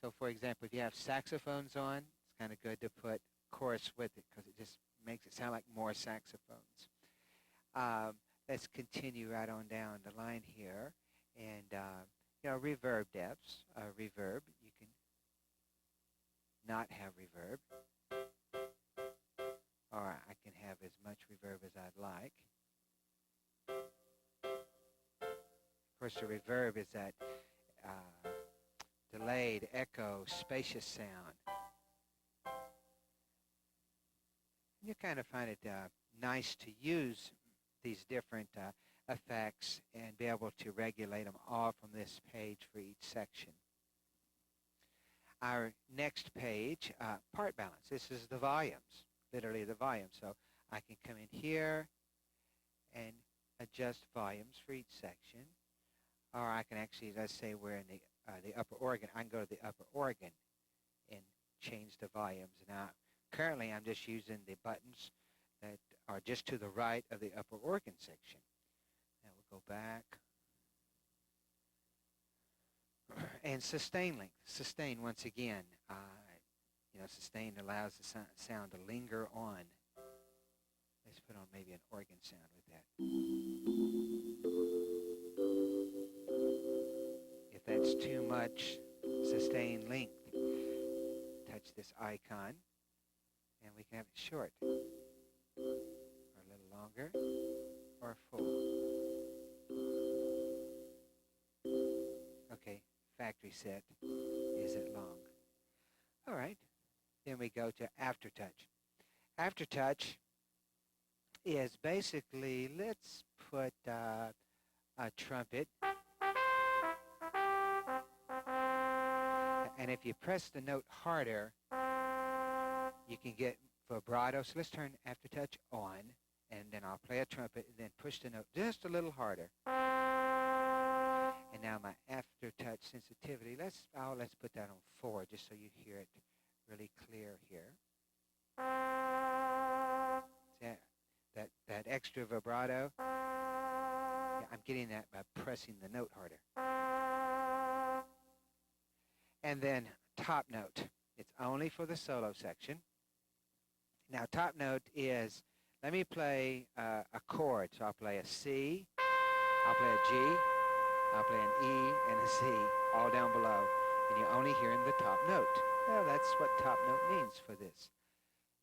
So for example, if you have saxophones on, it's kind of good to put chorus with it because it just makes it sound like more saxophones. Let's continue right on down the line here. And, you know, reverb depths. Reverb, you can not have reverb. Or I can have as much reverb as I'd like. course, the reverb is that delayed, echo, spacious sound. You kind of find it nice to use these different effects and be able to regulate them all from this page for each section. Our next page, part balance. This is the volumes, literally the volume. So I can come in here and adjust volumes for each section. Or I can actually, let's say we're in the upper organ. I can go to the upper organ and change the volumes. Now, currently I'm just using the buttons that are just to the right of the upper organ section. Now we'll go back. And sustain length. Sustain, once again, sustain allows the sound to linger on. Let's put on maybe an organ sound with that. If that's too much sustain length, touch this icon, and we can have it short, or a little longer, or full. Okay, factory set is it long. All right, then we go to aftertouch. Aftertouch is basically, let's put a trumpet, and if you press the note harder, you can get vibrato. So let's turn aftertouch on, and then I'll play a trumpet, and then push the note just a little harder. And now my aftertouch sensitivity, let's put that on 4 just so you hear it really clear here. That extra vibrato, yeah, I'm getting that by pressing the note harder. And then top note, it's only for the solo section. Now top note is, let me play a chord. So I'll play a C, I'll play a G, I'll play an E and a C, all down below, and you're only hearing the top note. Well, that's what top note means for this.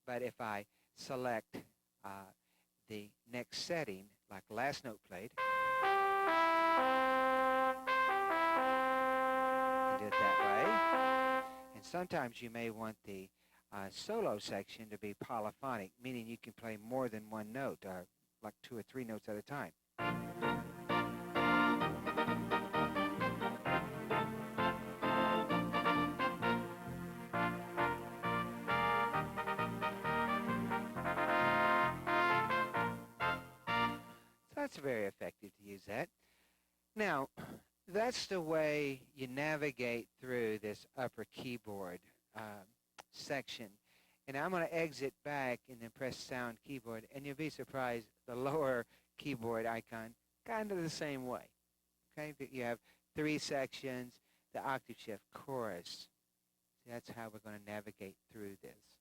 But if I select the next setting, like last note played, you can do it that way. And sometimes you may want the solo section to be polyphonic, meaning you can play more than one note, like 2 or 3 notes at a time. That's very effective to use that. Now, that's the way you navigate through this upper keyboard section. And I'm going to exit back and then press sound keyboard, and you'll be surprised the lower keyboard icon, kind of the same way. Okay, but you have 3 sections, the octave shift, chorus. So that's how we're going to navigate through this.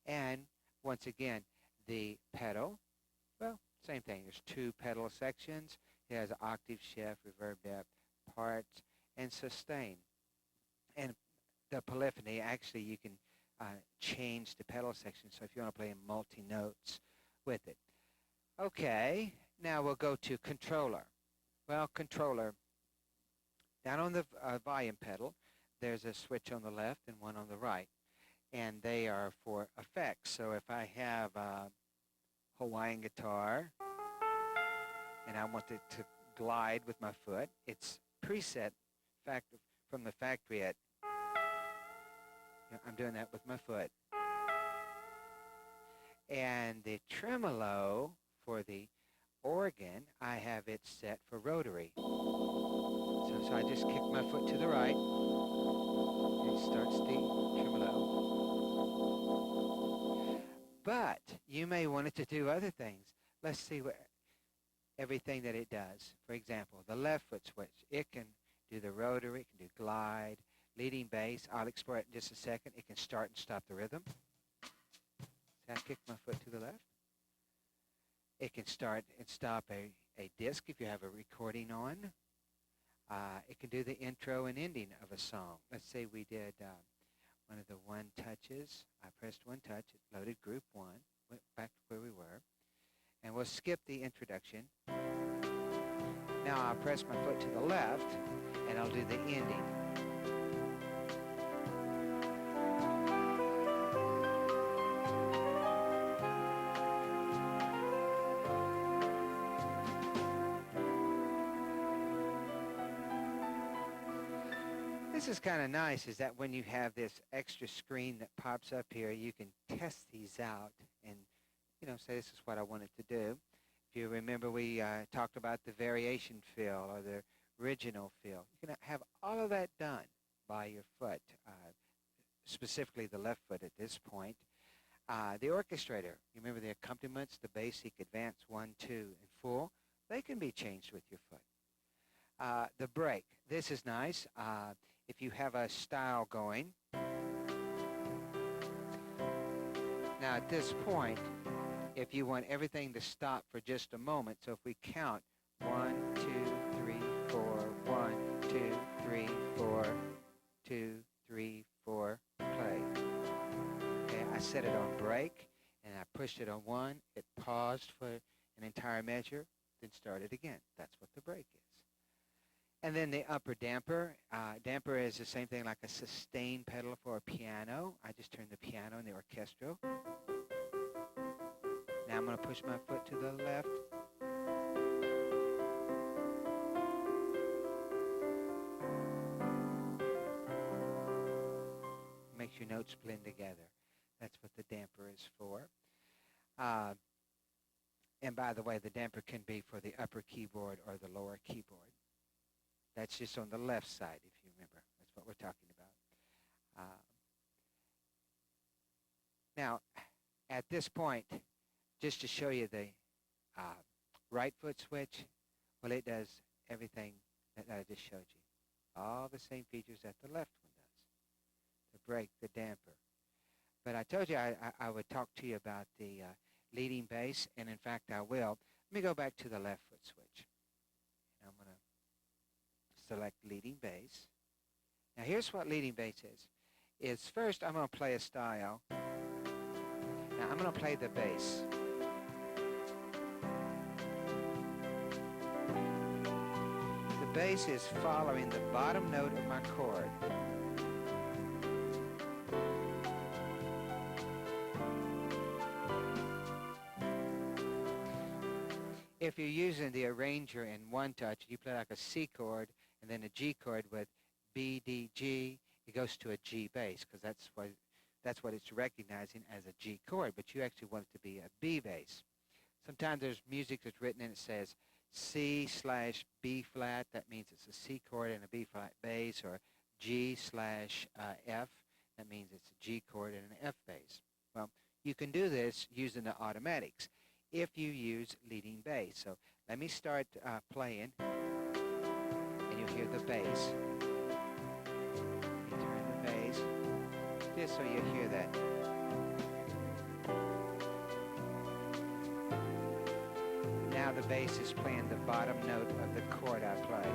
And once again, the pedal, well, same thing. There's 2 pedal sections. It has octave shift, reverb depth, parts, and sustain. And the polyphony, actually, you can change the pedal section, so if you want to play in multi-notes with it. Okay, now we'll go to controller. Well, controller, down on the volume pedal, there's a switch on the left and one on the right, and they are for effects. So if I have a Hawaiian guitar and I want it to glide with my foot, it's preset from the factory at, I'm doing that with my foot. And the tremolo for the organ, I have it set for rotary. So I just kick my foot to the right, and it starts the tremolo. But you may want it to do other things. Let's see everything that it does. For example, the left foot switch, it can do the rotary, it can do glide, leading bass. I'll explore it in just a second. It can start and stop the rhythm. So I kick my foot to the left. It can start and stop a disc if you have a recording on. It can do the intro and ending of a song. Let's say we did one of the one touches. I pressed one touch, it loaded group 1, went back to where we were, and we'll skip the introduction. Now I'll press my foot to the left, and I'll do the ending. This is kind of nice, is that when you have this extra screen that pops up here, you can test these out and, you know, say this is what I wanted to do. If you remember, we talked about the variation fill or the original fill. You can have all of that done by your foot, specifically the left foot at this point. The orchestrator, you remember the accompaniments, the basic, advanced, 1, 2, and full, they can be changed with your foot. The break, this is nice. If you have a style going. Now at this point, if you want everything to stop for just a moment, so if we count 1, 2, 3, 4, 1, 2, 3, 4, 2, 3, 4, play. Okay, I set it on break, and I pushed it on 1. It paused for an entire measure, then started again. That's what the break is. And then the upper damper. Damper is the same thing like a sustain pedal for a piano. I just turned the piano in the orchestral. Now I'm going to push my foot to the left. Makes your notes blend together. That's what the damper is for. And by the way, the damper can be for the upper keyboard or the lower keyboard. That's just on the left side, if you remember. That's what we're talking about. Now, at this point, just to show you the right foot switch, well, it does everything that I just showed you. All the same features that the left one does. The brake, the damper. But I told you I would talk to you about the leading bass, and in fact I will. Let me go back to the left foot switch. I'm going to select leading bass. Now here's what leading bass is first I'm going to play a style. Now I'm going to play the bass. The bass is following the bottom note of my chord. If you're using the arranger in one touch, you play like a C chord and then a G chord with B, D, G. It goes to a G bass because that's what it's recognizing as a G chord, but you actually want it to be a B bass. Sometimes there's music that's written and it says C/B flat. That means it's a C chord and a B flat bass, or G/F. That means it's a G chord and an F bass. Well, you can do this using the automatics if you use leading bass. So let me start playing, and you'll hear the bass. You turn the bass, just so you hear that. Now the bass is playing the bottom note of the chord I play.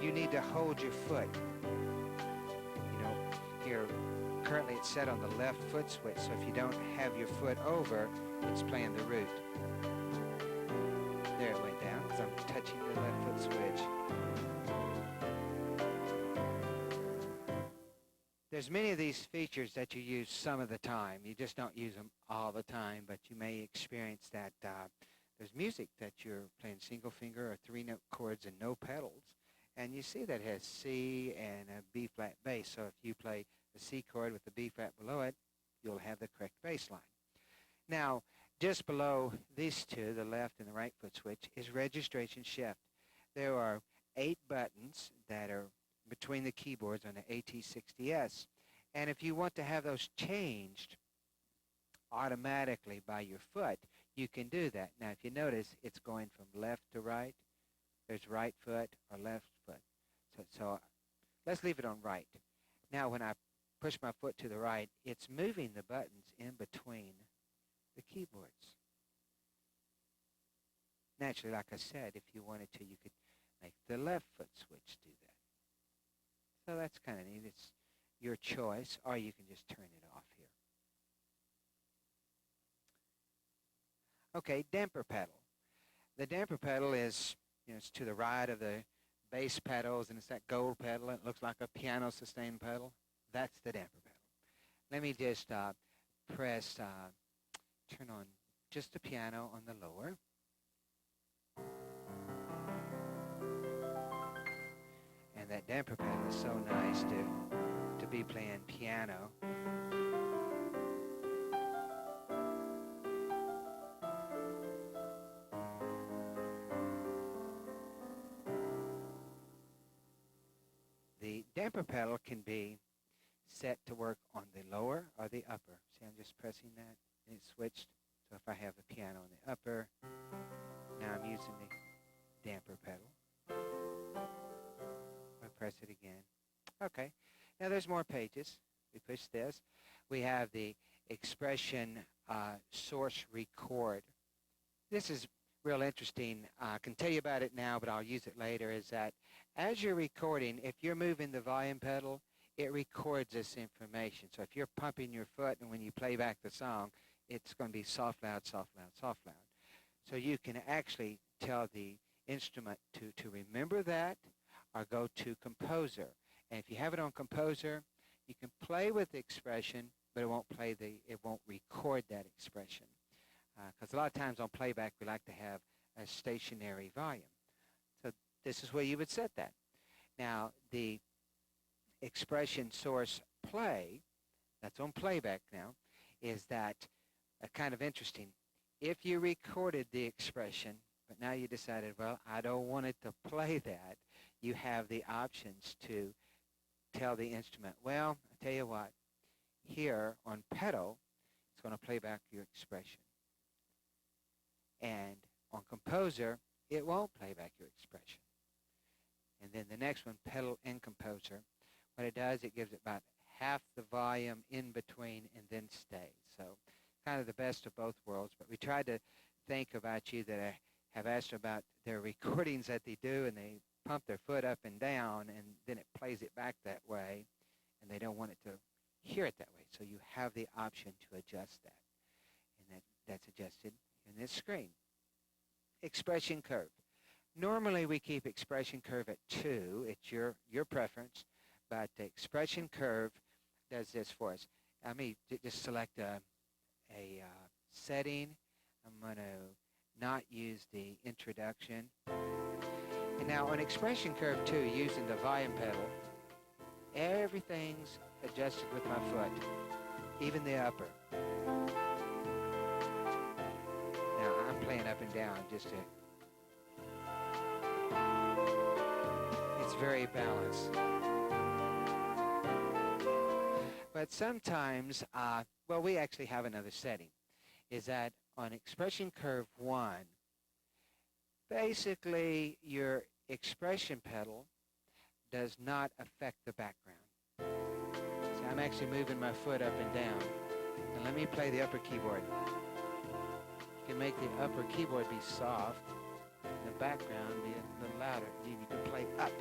You need to hold your foot. You know, here, currently it's set on the left foot switch, so if you don't have your foot over, it's playing the root. There it went down, because I'm touching the left foot switch. There's many of these features that you use some of the time. You just don't use them all the time, but you may experience that there's music that you're playing single finger or 3-note chords and no pedals, and you see that it has C and a B flat bass. So if you play the C chord with the B flat below it, you'll have the correct bass line. Now, just below these two, the left and the right foot switch, is registration shift. There are 8 buttons that are between the keyboards on the AT60S. And if you want to have those changed automatically by your foot, you can do that. Now, if you notice, it's going from left to right. There's right foot or left foot. So let's leave it on right. Now, when I push my foot to the right, it's moving the buttons in between the keyboards. Naturally, like I said, if you wanted to, you could make the left foot switch do that. So that's kind of neat. It's your choice, or you can just turn it off here. Okay, damper pedal. The damper pedal is, it's to the right of the bass pedals, and it's that gold pedal. It looks like a piano sustain pedal. That's the damper pedal. Let me just turn on just the piano on the lower. And that damper pedal is so nice to be playing piano. The damper pedal can be set to work on the lower or the upper. See, I'm just pressing that, and it switched. So if I have the piano on the upper, now I'm using the damper pedal. I press it again. Okay. Now there's more pages. We push this. We have the expression source record. This is real interesting. I can tell you about it now, but I'll use it later, is that as you're recording, if you're moving the volume pedal, it records this information. So if you're pumping your foot and when you play back the song, it's going to be soft, loud, soft, loud, soft, loud. So you can actually tell the instrument to remember that or go to composer. And if you have it on composer, you can play with the expression, but it won't record that expression. Because a lot of times on playback, we like to have a stationary volume. So this is where you would set that. Now, the expression source play, that's on playback now, is that kind of interesting. If you recorded the expression, but now you decided, well, I don't want it to play that, you have the options to tell the instrument, well, I tell you what, here on pedal, it's going to play back your expression. And on composer, it won't play back your expression. And then the next one, pedal and composer, what it does, it gives it about half the volume in between and then stays. So kind of the best of both worlds. But we tried to think about you that have asked about their recordings that they do, and they pump their foot up and down, and then it plays it back that way, and they don't want it to hear it that way. So you have the option to adjust that. And that's adjusted in this screen. Expression curve. Normally we keep expression curve at 2. It's your preference, but the expression curve does this for us. Let me just select a setting. I'm going to not use the introduction. And now on expression curve 2, using the volume pedal, everything's adjusted with my foot, even the upper. Now I'm playing up and down just to, it's very balanced. But sometimes, well, we actually have another setting, is that on expression curve 1, basically your expression pedal does not affect the background. See, I'm actually moving my foot up and down. And let me play the upper keyboard. You can make the upper keyboard be soft, and the background be a little louder. You can play up.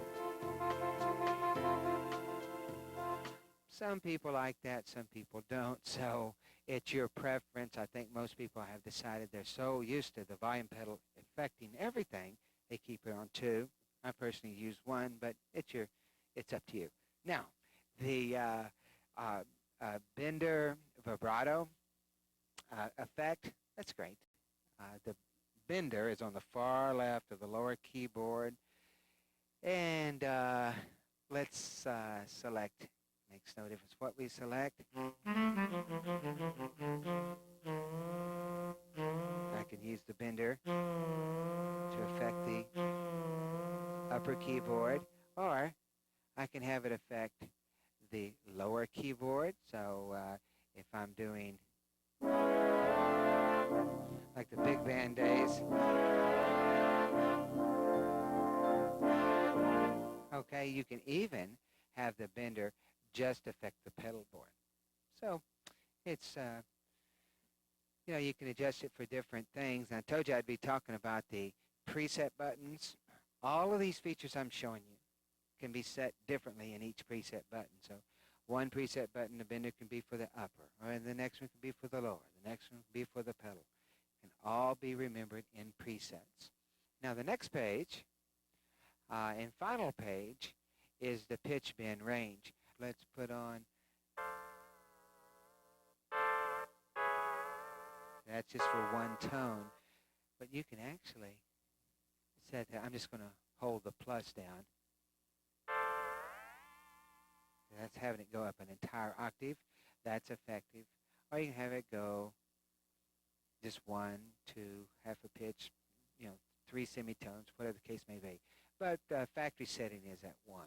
Some people like that, some people don't, so it's your preference. I think most people have decided they're so used to the volume pedal affecting everything, they keep it on 2. I personally use 1, but it's up to you. Now, the bender vibrato effect, that's great. The bender is on the far left of the lower keyboard, and let's select. Makes no difference what we select. I can use the bender to affect the upper keyboard, or I can have it affect the lower keyboard. So if I'm doing like the big band days, okay, you can even have the bender just affect the pedal board. So it's, you can adjust it for different things. And I told you I'd be talking about the preset buttons. All of these features I'm showing you can be set differently in each preset button. So one preset button, the bender can be for the upper, or the next one can be for the lower, the next one can be for the pedal. can all be remembered in presets. Now the next page, and final page, is the pitch bend range. Let's put on, that's just for one tone, but you can actually set that. I'm just going to hold the plus down. That's having it go up an entire octave. That's effective. Or you can have it go just 1, 2, half a pitch, 3 semitones, whatever the case may be. But factory setting is at 1.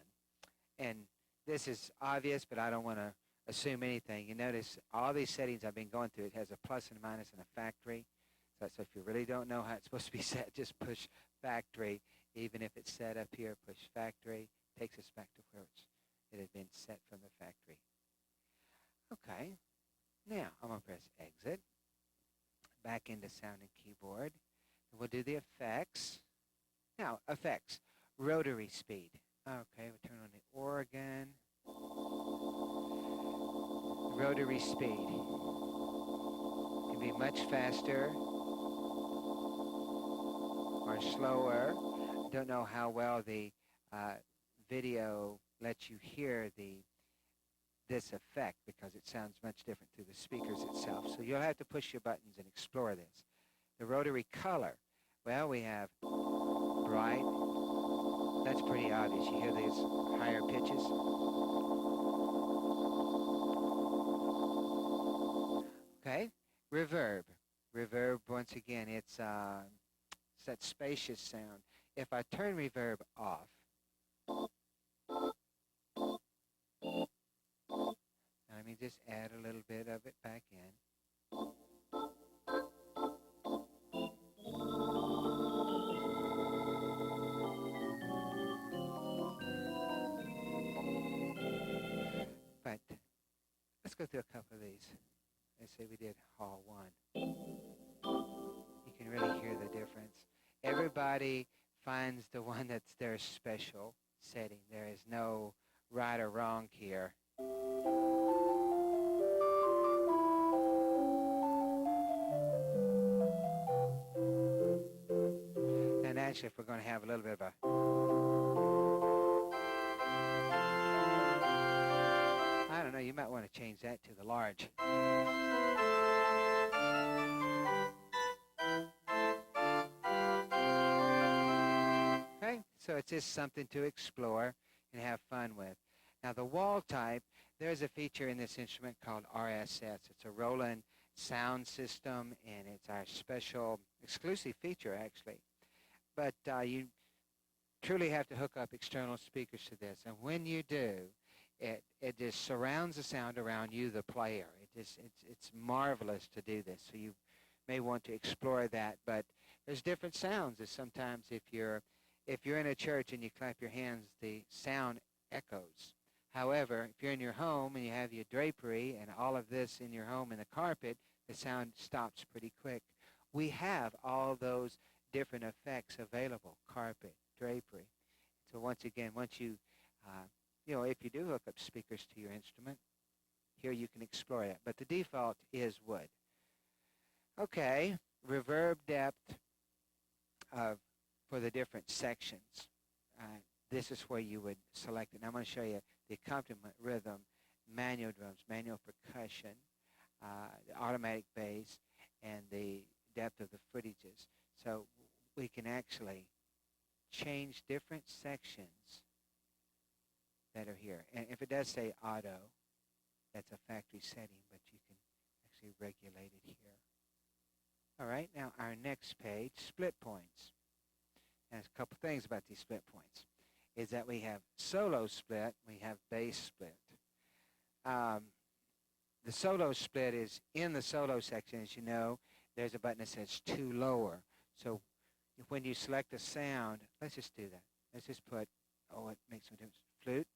And this is obvious, but I don't want to assume anything. You notice all these settings I've been going through, it has a plus and a minus and a factory. So if you really don't know how it's supposed to be set, just push factory. Even if it's set up here, push factory. Takes us back to where it had been set from the factory. Okay, now I'm going to press exit. Back into sound and keyboard. And we'll do the effects. Now, effects. Rotary speed. Okay, we'll turn on the organ. Rotary speed. Can be much faster or slower. Don't know how well the video lets you hear this effect because it sounds much different through the speakers itself. So you'll have to push your buttons and explore this. The rotary color. Well, we have bright. That's pretty obvious. You hear these higher pitches. Okay. Reverb. Reverb, once again, it's that spacious sound. If I turn reverb off, let me just add a little bit of it back in. But let's go through a couple of these. Let's say we did Hall 1. You can really hear the difference. Everybody finds the one that's their special setting. There is no right or wrong here. And actually, if we're going to have a little bit of a I don't know, you might want to change that to the large. Okay, so it's just something to explore and have fun with. Now the wall type, there's a feature in this instrument called RSS. It's a Roland sound system, and it's our special exclusive feature actually. But you truly have to hook up external speakers to this, and when you do, it just surrounds the sound around you, the player. It's marvelous to do this. So you may want to explore that. But there's different sounds. There's sometimes if you're in a church and you clap your hands, the sound echoes. However, if you're in your home and you have your drapery and all of this in your home and the carpet, the sound stops pretty quick. We have all those different effects available: carpet, drapery. So once again, once you if you do hook up speakers to your instrument, here you can explore that. But the default is wood. Okay, reverb depth for the different sections. This is where you would select it. And I'm going to show you the accompaniment rhythm, manual drums, manual percussion, the automatic bass, and the depth of the footages. So we can actually change different sections that are here. And if it does say auto, that's a factory setting, but you can actually regulate it here. All right, now our next page, split points. And there's a couple things about these split points. Is that we have solo split, we have bass split. The solo split is in the solo section, as you know. There's a button that says to lower. So when you select a sound, let's just do that. Let's just put, it makes no difference, flute.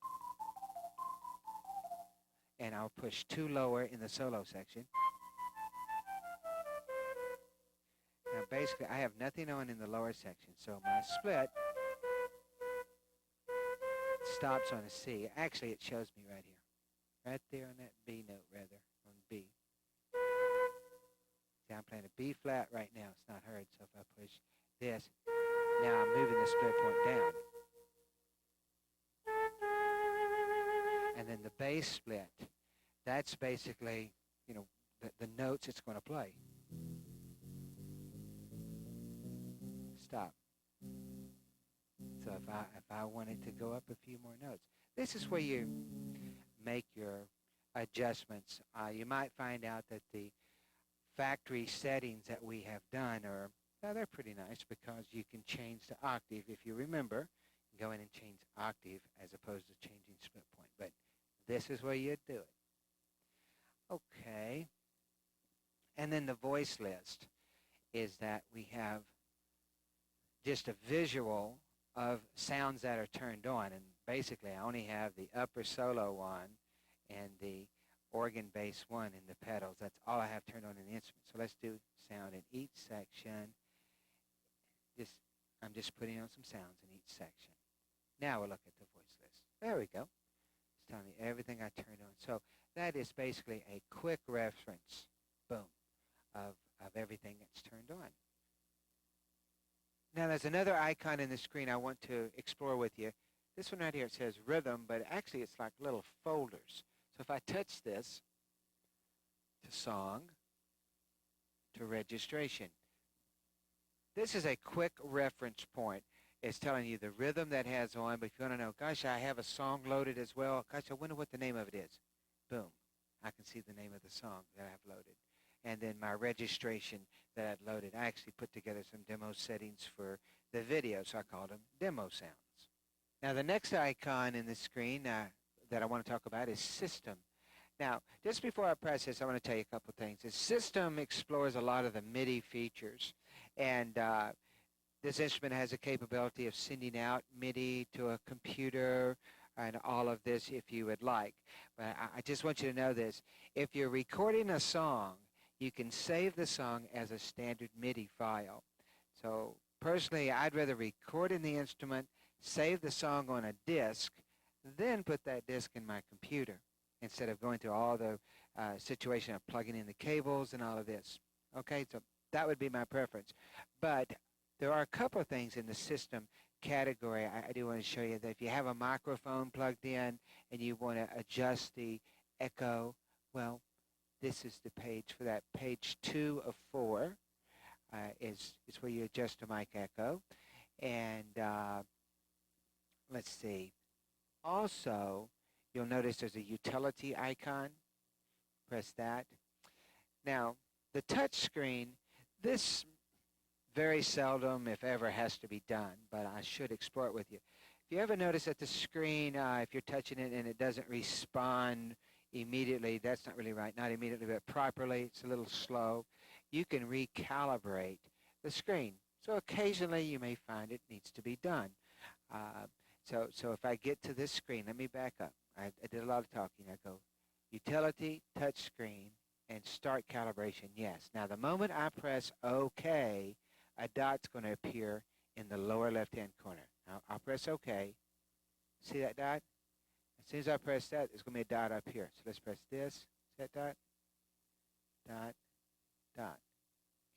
And I'll push to lower in the solo section. Now basically I have nothing on in the lower section, so my split stops on a C. Actually it shows me right here. Right there on that B note rather, on B. See, I'm playing a B flat right now. It's not heard. So if I push this, now I'm moving the split point down. And then the bass split, that's basically, you know, the notes it's going to play. Stop. So if I wanted to go up a few more notes, this is where you make your adjustments. You might find out that the factory settings that we have done are, well, they're pretty nice because you can change the octave. If you remember, go in and change octave as opposed to changing split point. But this is where you do it. Okay. And then the voice list is that we have just a visual of sounds that are turned on. And basically, I only have the upper solo one and the organ bass one in the pedals. That's all I have turned on in the instrument. So let's do sound in each section. I'm just putting on some sounds in each section. Now we'll look at the voice list. There we go. It's telling me everything I turned on. So that is basically a quick reference, boom, of everything that's turned on. Now there's another icon in the screen I want to explore with you. This one right here, it says rhythm, but actually it's like little folders. So if I touch this, to song, to registration, this is a quick reference point. It's telling you the rhythm that has on, but if you want to know, gosh, I have a song loaded as well. Gosh, I wonder what the name of it is. Boom. I can see the name of the song that I've loaded. And then my registration that I've loaded. I actually put together some demo settings for the video, so I called them demo sounds. Now the next icon in the screen that I want to talk about is system. Now, just before I press this, I want to tell you a couple things. The system explores a lot of the MIDI features, and this instrument has a capability of sending out MIDI to a computer and all of this if you would like. But I just want you to know this. If you're recording a song, you can save the song as a standard MIDI file. So personally, I'd rather record in the instrument, save the song on a disc, then put that disc in my computer instead of going through all the situation of plugging in the cables and all of this. Okay, so that would be my preference. But there are a couple of things in the system category I do want to show you. That if you have a microphone plugged in and you want to adjust the echo, well, this is the page for that. Page 2 of 4 is where you adjust the mic echo. And let's see. Also, you'll notice there's a utility icon. Press that. Now, the touch screen, this very seldom, if ever, has to be done, but I should explore it with you. If you ever notice that the screen, if you're touching it and it doesn't respond immediately, that's not really right. Not immediately, but properly. It's a little slow. You can recalibrate the screen. So occasionally you may find it needs to be done. So if I get to this screen, let me back up. I did a lot of talking. I go utility, touch screen, and start calibration. Yes. Now the moment I press OK, a dot's going to appear in the lower left-hand corner. Now I'll press OK. See that dot? As soon as I press that, there's going to be a dot up here. So let's press this. See that dot? Dot, dot.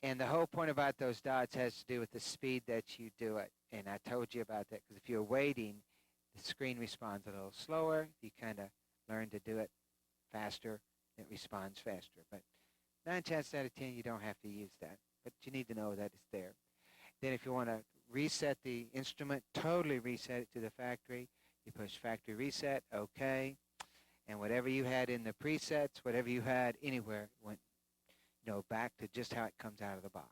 And the whole point about those dots has to do with the speed that you do it. And I told you about that because if you're waiting, the screen responds a little slower. If you kind of learn to do it faster, it responds faster. But 9 chances out of 10, you don't have to use that. But you need to know that it's there. Then if you want to reset the instrument, totally reset it to the factory, you push factory reset, OK. And whatever you had in the presets, whatever you had anywhere, went back to just how it comes out of the box.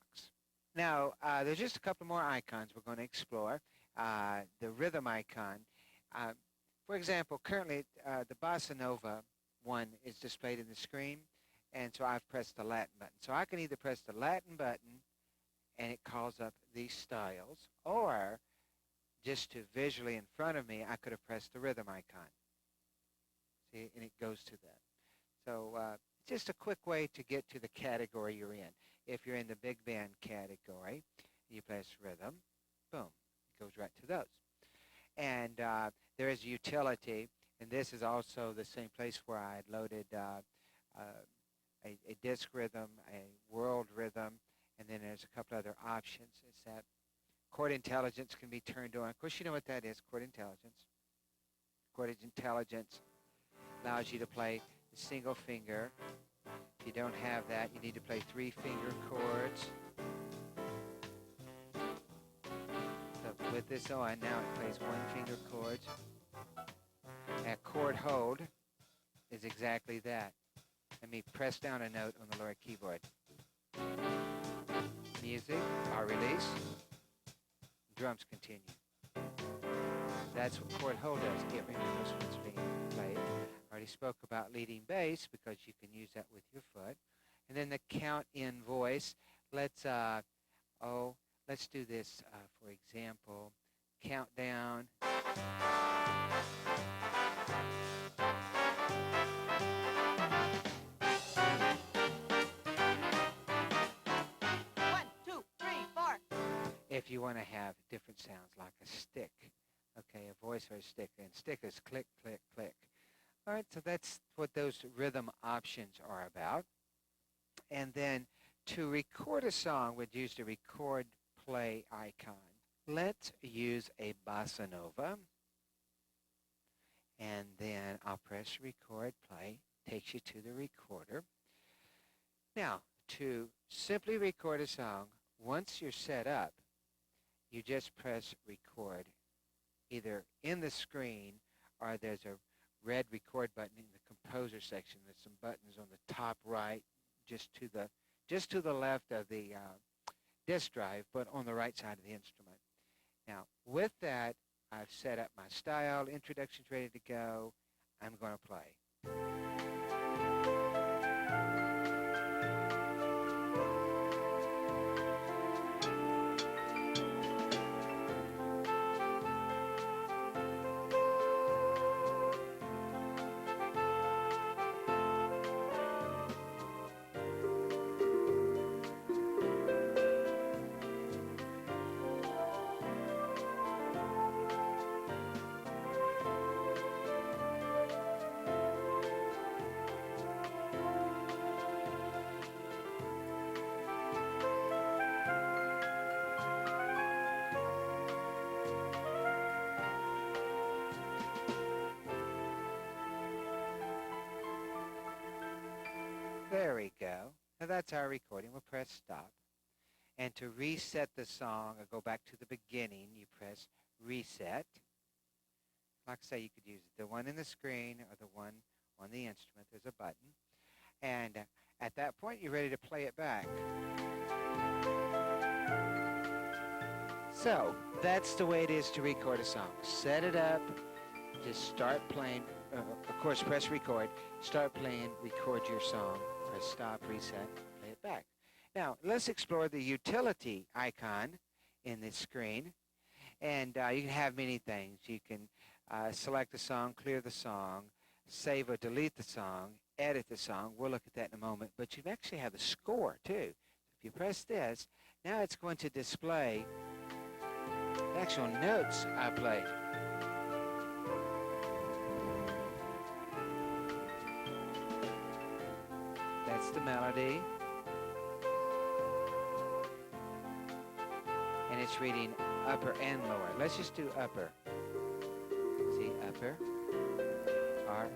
Now, there's just a couple more icons we're going to explore. The rhythm icon. For example, currently the Bossa Nova one is displayed in the screen, and so I've pressed the Latin button. So I can either press the Latin button and it calls up these styles, or just to visually in front of me, I could have pressed the rhythm icon. See, and it goes to that. So just a quick way to get to the category you're in. If you're in the big band category, you press rhythm, boom, it goes right to those. And there is utility, and this is also the same place where I had loaded a disc rhythm, a world rhythm, and then there's a couple other options. It's that chord intelligence can be turned on. Of course, you know what that is, chord intelligence. Chord intelligence allows you to play the single finger. If you don't have that, you need to play 3-finger chords. So with this on, now it plays 1-finger chords. And chord hold is exactly that. Let me press down a note on the lower keyboard. Music, our release, drums continue. That's what chord hold does. It remembers what's being played. I already spoke about leading bass because you can use that with your foot. And then the count in voice. Let's do this, for example, countdown. If you want to have different sounds like a stick, okay, a voice or a stick, and stick is click, click, click. All right, so that's what those rhythm options are about. And then to record a song, we'd use the record play icon. Let's use a bossa nova, and then I'll press record play, takes you to the recorder. Now, to simply record a song, once you're set up, you just press record, either in the screen or there's a red record button in the composer section. There's some buttons on the top right, just to the left of the disk drive, but on the right side of the instrument. Now, with that, I've set up my style, introduction's ready to go. I'm going to play. There we go. Now that's our recording. We'll press stop. And to reset the song or go back to the beginning, you press reset. Like I say, you could use the one in the screen or the one on the instrument. There's a button. And at that point, you're ready to play it back. So that's the way it is to record a song. Set it up. Just start playing. Of course, press record. Start playing. Record your song. Press stop, reset, play it back. Now, let's explore the utility icon in the screen. And you can have many things. You can select the song, clear the song, save or delete the song, edit the song. We'll look at that in a moment. But you actually have the score, too. If you press this, now it's going to display the actual notes I played. That's the melody. And it's reading upper and lower. Let's just do upper. See, upper, or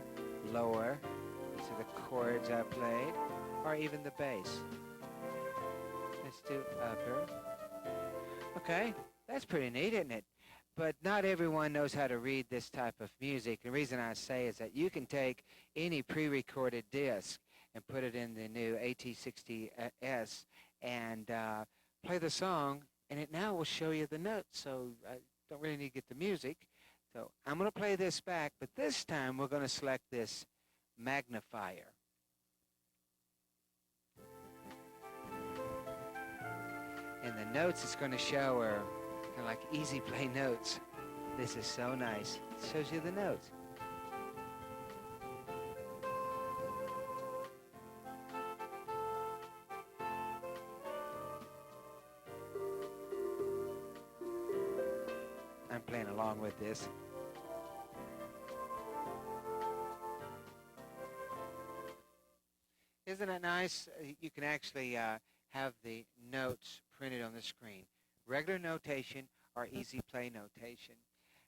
lower. These are the chords I played, or even the bass. Let's do upper. Okay, that's pretty neat, isn't it? But not everyone knows how to read this type of music. The reason I say is that you can take any pre-recorded disc and put it in the new AT60S and play the song, and it now will show you the notes. So I don't really need to get the music. So I'm going to play this back, but this time we're going to select this magnifier. And the notes it's going to show are kind of like easy play notes. This is so nice. It shows you the notes. I'm playing along with this. Isn't it nice? You can actually have the notes printed on the screen. Regular notation or easy play notation.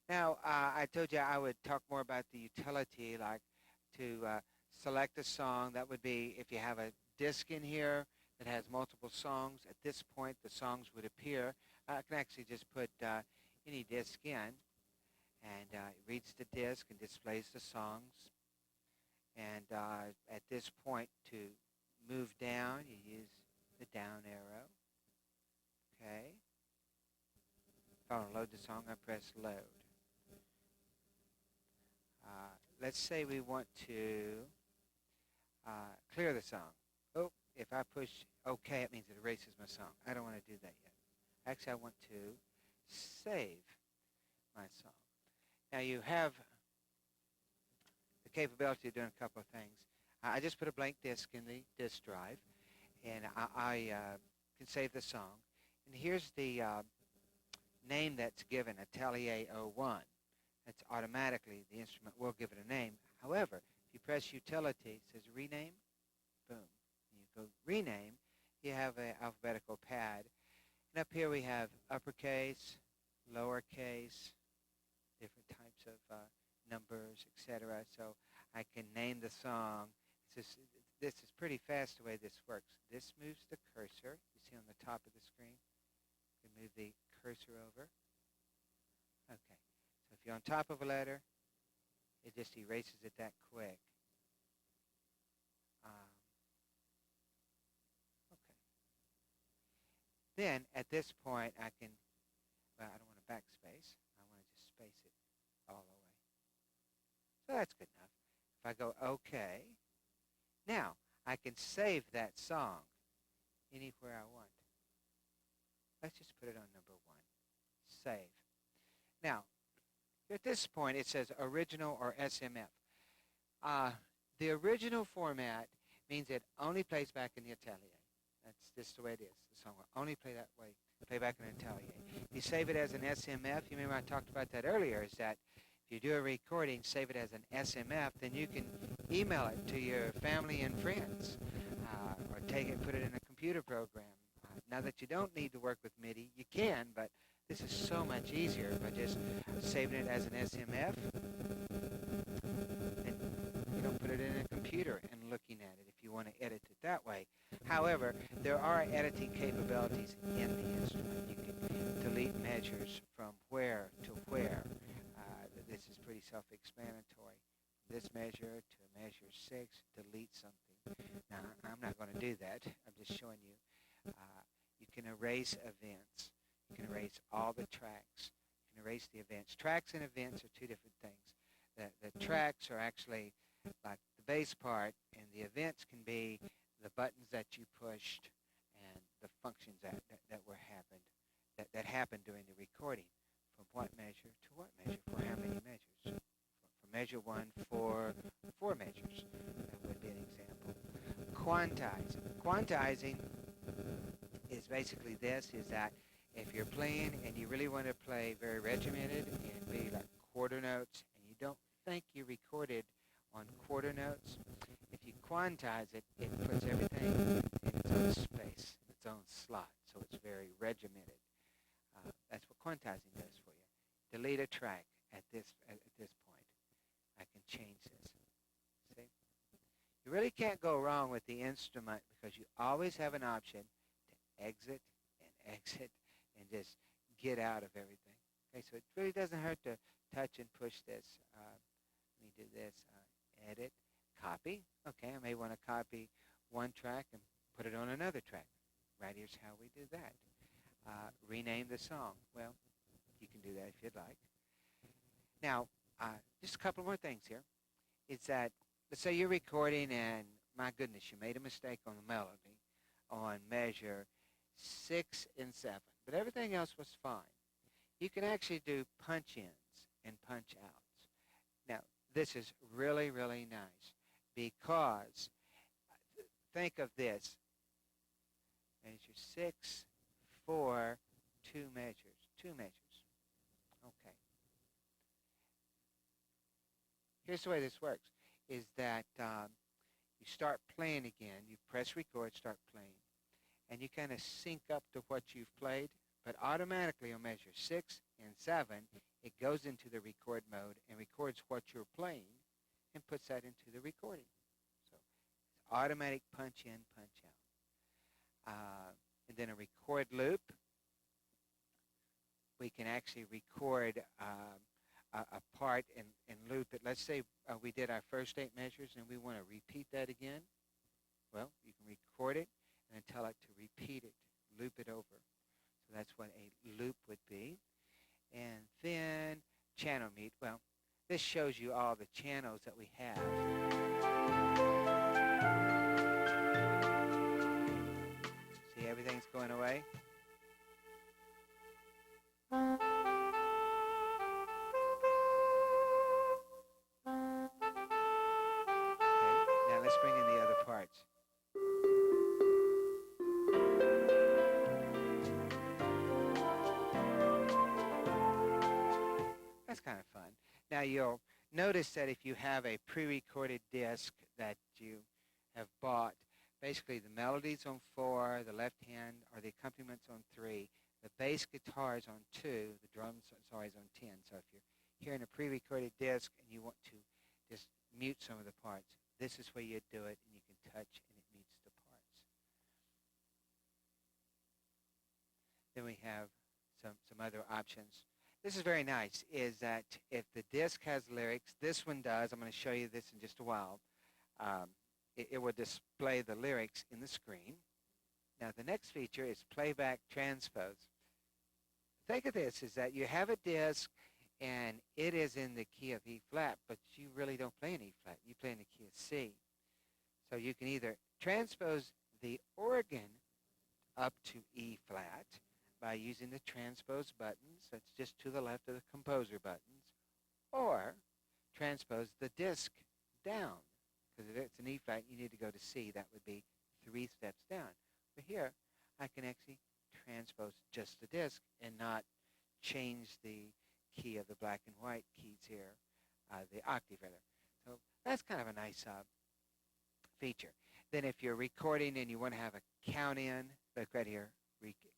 Now, I told you I would talk more about the utility, like to select a song. That would be if you have a disc in here that has multiple songs. At this point, the songs would appear. I can actually just put any disc in, and it reads the disc and displays the songs. And at this point, to move down, you use the down arrow. Okay. If I want to load the song, I press load. Let's say we want to clear the song. Oh, if I push OK, it means it erases my song. I don't want to do that yet. Actually, I want to save my song. Now, you have the capability of doing a couple of things. I just put a blank disk in the disk drive, and I can save the song. And here's the name that's given, Antelier AT60S. That's automatically, the instrument will give it a name. However, if you press Utility, it says Rename, boom. And you go Rename, you have an alphabetical pad. And up here we have uppercase, lowercase, different types of numbers, etc. So I can name the song. This is pretty fast the way this works. This moves the cursor. You see on the top of the screen? You can move the cursor over. Okay. So if you're on top of a letter, it just erases it that quick. Okay. Then at this point, I can, well, I don't want a backspace. I want to just space it all the way. So that's good enough. If I go OK, now I can save that song anywhere I want. Let's just put it on number 1. Save. Now, at this point, it says original or SMF. The original format means it only plays back in the Antelier. That's just the way it is. The song will only play that way, play back in Antelier. If you save it as an SMF, you remember I talked about that earlier, is that if you do a recording, save it as an SMF, then you can email it to your family and friends, or take it and put it in a computer program. Now that you don't need to work with MIDI, you can, but this is so much easier by just saving it as an SMF, and you don't put it in a computer and looking at it if you want to edit it that way. However, there are editing capabilities in the instrument. You can delete measures from where to where. This is pretty self-explanatory. This measure to measure 6, delete something. Now, I'm not going to do that. I'm just showing you. You can erase events. You can erase all the tracks. You can erase the events. Tracks and events are two different things. The tracks are actually like the bass part, and the events can be the buttons that you pushed and the functions that were happened during the recording. From what measure to what measure, for how many measures. From measure 1 for 4 measures. That would be an example. Quantizing. Quantizing is basically this, is that if you're playing and you really want to play very regimented and be like quarter notes, and you don't think you recorded on quarter notes, if you quantize it, it puts everything in its own space, its own slot, so it's very regimented. That's what quantizing does for you. Delete a track at this point. I can change this. See? You really can't go wrong with the instrument because you always have an option to exit and just get out of everything. Okay, so it really doesn't hurt to touch and push this. Let me do this. Edit, copy. Okay, I may want to copy one track and put it on another track. Right here's how we do that. Rename the song. Well, you can do that if you'd like. Now, just a couple more things here. It's that, let's say you're recording and, my goodness, you made a mistake on the melody on measure 6 and 7, but everything else was fine. You can actually do punch-ins and punch-outs. Now, this is really, really nice because think of this. Measure 6, 4, 2 measures. 2 measures. Okay. Here's the way this works, is that You start playing again. You press record, start playing. And you kind of sync up to what you've played, but automatically on measure 6 and 7, it goes into the record mode and records what you're playing and puts that into the recording. So it's automatic punch in, punch out. And then a record loop. We can actually record a part and loop it. Let's say we did our first 8 measures and we want to repeat that again. Well, you can record it and then tell it to repeat it, loop it over. So that's what a loop would be. And then channel mute. Well, this shows you all the channels that we have. See, everything's going away. Okay, now let's bring in the other parts. That's kind of fun. Now you'll notice that if you have a pre-recorded disc that you have bought, basically the melody's on 4, the left hand or the accompaniments on 3, the bass guitar is on 2, the drums is always on 10. So if you're hearing a pre-recorded disc and you want to just mute some of the parts, this is where you do it, and you can touch and it mutes the parts. Then we have some other options. This is very nice, is that if the disc has lyrics, this one does. I'm going to show you this in just a while. It will display the lyrics in the screen. Now, the next feature is playback transpose. Think of this, is that you have a disc, and it is in the key of E flat, but you really don't play in E flat. You play in the key of C. So you can either transpose the organ up to E flat by using the transpose buttons, that's just to the left of the composer buttons, or transpose the disc down, because if it's an E flat, you need to go to C. That would be 3 steps down. But here, I can actually transpose just the disc and not change the key of the black and white keys here, the octave rather. So that's kind of a nice feature. Then if you're recording and you want to have a count in, look right here,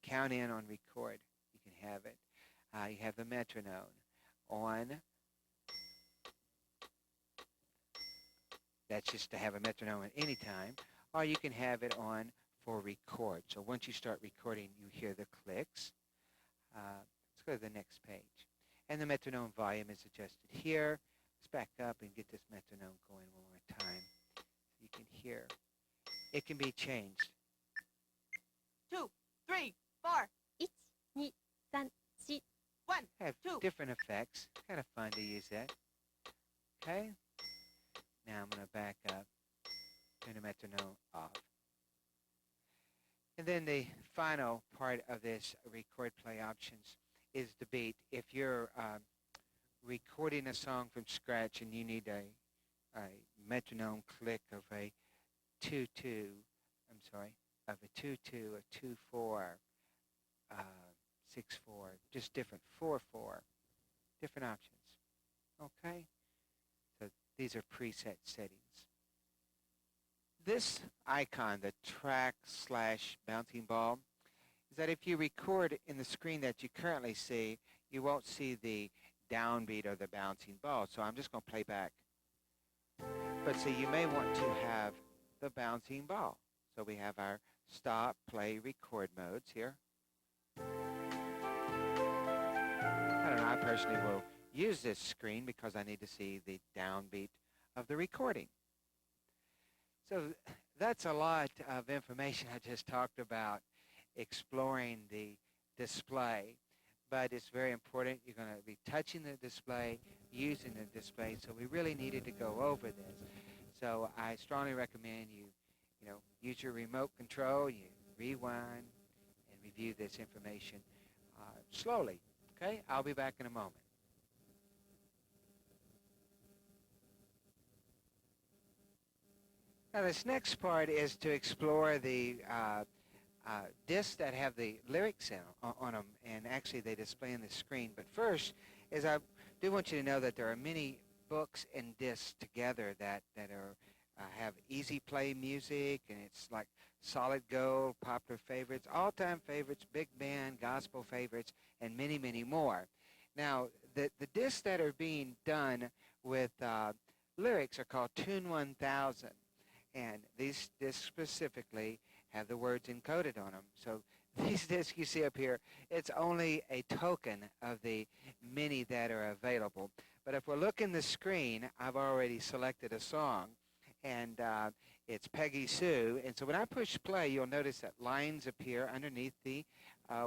count in on record, you can have it. You have the metronome on. That's just to have a metronome at any time. Or you can have it on for record. So once you start recording, you hear the clicks. Let's go to the next page. And the metronome volume is adjusted here. Let's back up and get this metronome going one more time. You can hear. It can be changed. 2, 3, 4. 1, 2, 3, 4. 1, Have 2. different effects. Kind of fun to use that. Okay. Now I'm going to back up, turn the metronome off. And then the final part of this record play options is the beat. If you're recording a song from scratch and you need a metronome click of a 2-2, of a 2-2, a 2-4, 6-4, just different 4-4, different options. Okay? So these are preset settings. This icon, the track/bouncing ball, is that if you record in the screen that you currently see, you won't see the downbeat or the bouncing ball. So I'm just going to play back. But see, you may want to have the bouncing ball. So we have our stop, play, record modes here. I don't know, I personally will use this screen because I need to see the downbeat of the recording. So that's a lot of information I just talked about exploring the display, but it's very important. You're going to be touching the display, using the display, so we really needed to go over this. So I strongly recommend you use your remote control, you rewind and review this information slowly. Okay, I'll be back in a moment. Now this next part is to explore the discs that have the lyrics on them, and actually they display on the screen. But first, I do want you to know that there are many books and discs together that are have easy play music, and it's like solid gold, popular favorites, all-time favorites, big band, gospel favorites, and many, many more. Now, the discs that are being done with lyrics are called Tune 1000, and these discs specifically have the words encoded on them. So these discs you see up here, it's only a token of the many that are available. But if we're looking the screen, I've already selected a song, and it's Peggy Sue. And so when I push play, you'll notice that lines appear underneath the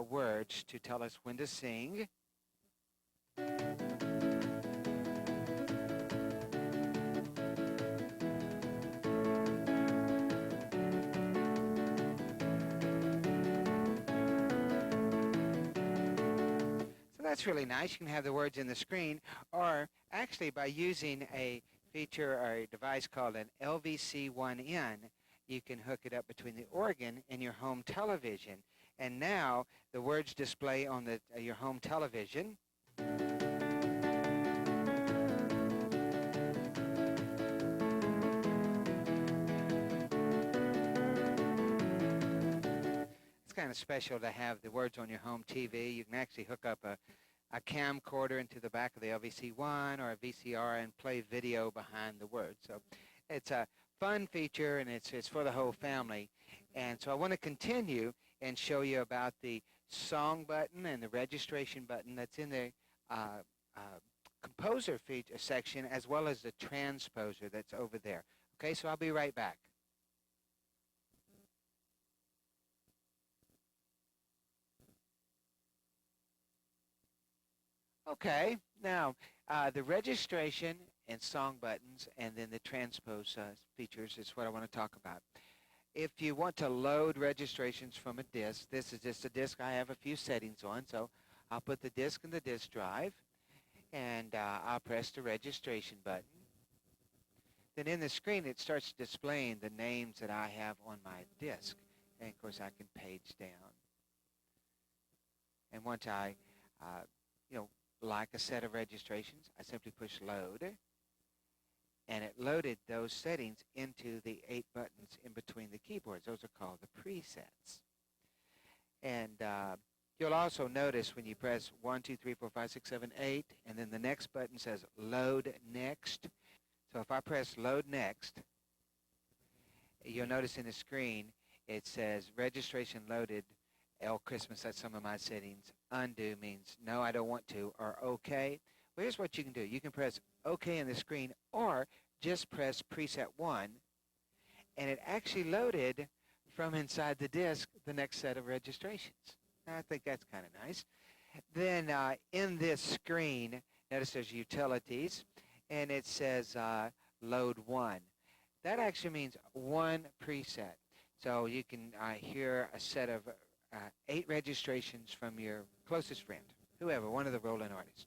words to tell us when to sing. So that's really nice. You can have the words in the screen, or actually by using a feature or a device called an LVC1N, you can hook it up between the organ and your home television. And now the words display on your home television. It's kind of special to have the words on your home TV. You can actually hook up a camcorder into the back of the LVC1 or a VCR and play video behind the words. So it's a fun feature, and it's for the whole family. And so I want to continue and show you about the song button and the registration button that's in the composer feature section, as well as the transposer that's over there. Okay, so I'll be right back. Okay, now the registration and song buttons and then the transpose features is what I want to talk about. If you want to load registrations from a disk, this is just a disk I have a few settings on, so I'll put the disk in the disk drive, and I'll press the registration button. Then in the screen it starts displaying the names that I have on my disk, and of course I can page down. And once I like a set of registrations, I simply push load, and it loaded those settings into the 8 buttons in between the keyboards. Those are called the presets. And you'll also notice when you press 1, 2, 3, 4, 5, 6, 7, 8, and then the next button says load next. So if I press load next, you'll notice in the screen it says registration loaded, L Christmas, that's some of my settings. Undo means no, I don't want to, or okay. Well, here's what you can do. You can press OK on the screen, or just press preset 1, and it actually loaded from inside the disk the next set of registrations. I think that's kind of nice. Then in this screen, notice there's utilities, and it says load 1. That actually means 1 preset. So you can hear a set of 8 registrations from your closest friend, whoever, one of the Roland artists.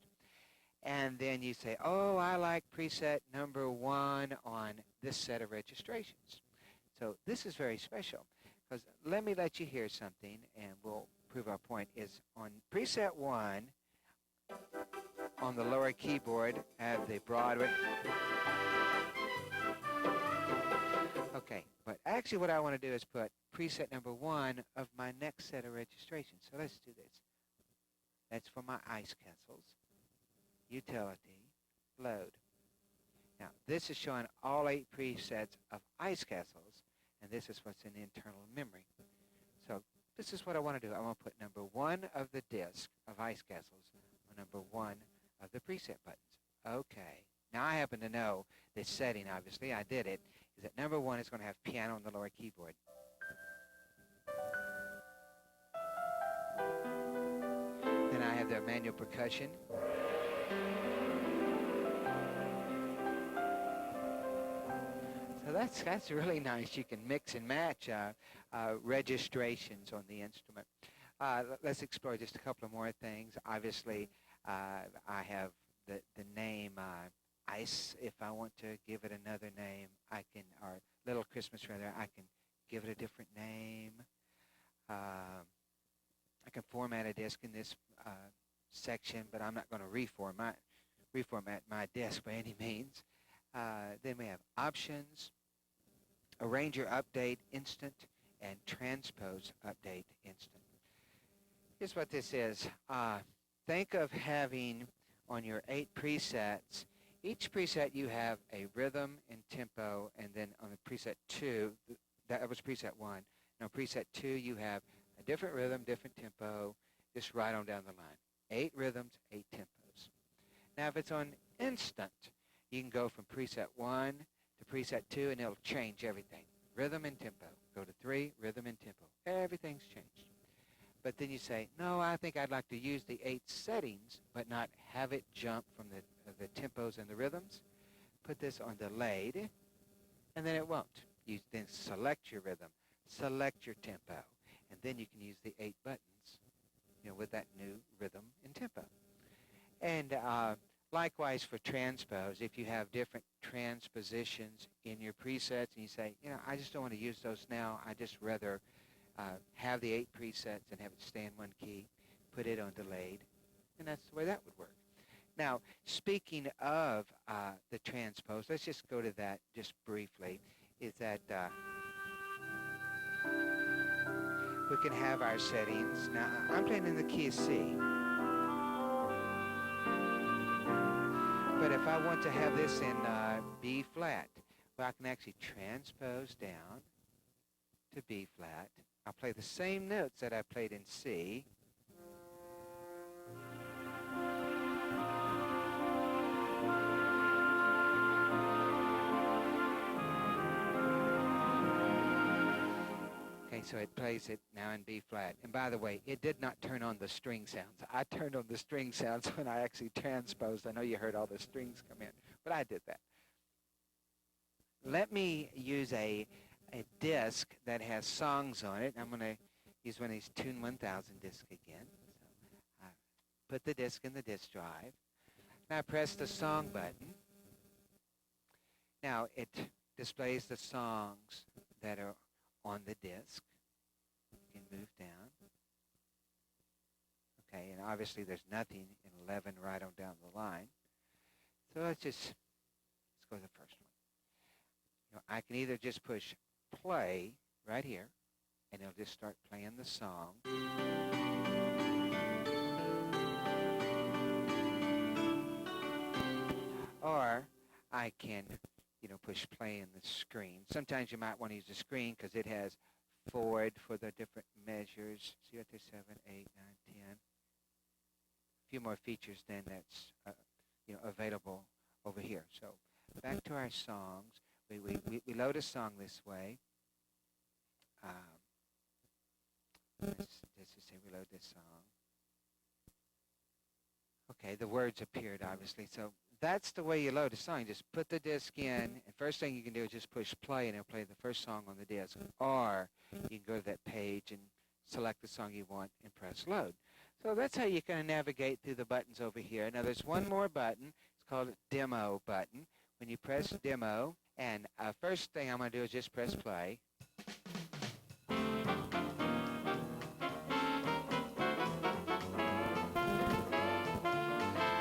And then you say, oh, I like preset number 1 on this set of registrations. So this is very special, because let me let you hear something, and we'll prove our point, is on preset 1, on the lower keyboard, have the broad. Okay, but actually what I want to do is put preset number 1 of my next set of registrations. So let's do this. That's for my ice castles. Utility, load. Now, this is showing all 8 presets of ice castles, and this is what's in the internal memory. So this is what I want to do. I want to put number 1 of the disk of ice castles on number 1 of the preset buttons. Okay. Now, I happen to know this setting, obviously. I did it. Is that number 1 is going to have piano on the lower keyboard. Then I have the manual percussion. So that's really nice. You can mix and match registrations on the instrument. Let's explore just a couple of more things. Obviously, I have the name Ice. If I want to give it another name, I can, or Little Christmas rather, I can give it a different name. I can format a disk in this section, but I'm not going to reformat my disk by any means. Then we have options. arranger update instant, and transpose update instant. Here's what this is. Think of having on your 8 presets, each preset you have a rhythm and tempo, and then on the preset 2, that was preset 1. Now preset 2, you have a different rhythm, different tempo, just right on down the line. 8 rhythms, 8 tempos. Now if it's on instant, you can go from preset 1 to preset 2, and it'll change everything. Rhythm and tempo. Go to 3, rhythm and tempo. Everything's changed. But then you say, no, I think I'd like to use the 8 settings, but not have it jump from the tempos and the rhythms. Put this on delayed, and then it won't. You then select your rhythm, select your tempo, and then you can use the 8 buttons, with that new rhythm and tempo. And likewise for transpose, if you have different transpositions in your presets, and you say, I just don't want to use those now. I just rather have the 8 presets and have it stay in one key, put it on delayed, and that's the way that would work. Now, speaking of the transpose, let's just go to that just briefly, is that we can have our settings. Now, I'm playing in the key of C. But if I want to have this in B flat, well, I can actually transpose down to B flat. I'll play the same notes that I played in C. Okay, so it plays it now in B flat. And by the way, it did not turn on the string sounds. I turned on the string sounds when I actually transposed. I know you heard all the strings come in, but I did that. Let me use a disc that has songs on it. I'm going to use one of these Tune 1000 discs again. So I put the disc in the disc drive. Now I press the song button. Now it displays the songs that are on the disc. You can move down. Okay, and obviously there's nothing in 11 right on down the line. So let's go to the first one. I can either just push play right here, and it'll just start playing the song. Or I can, push play in the screen. Sometimes you might want to use the screen because it has forward for the different measures. See what there's 7, 8, 9, 10. A few more features then that's, available over here. So back to our songs. We load a song this way. Let's just say we load this song. Okay, the words appeared, obviously. So that's the way you load a song. You just put the disc in, and first thing you can do is just push play, and it'll play the first song on the disc. Or you can go to that page and select the song you want and press load. So that's how you kind of navigate through the buttons over here. Now there's one more button. It's called a demo button. When you press demo, and first thing I'm going to do is just press play.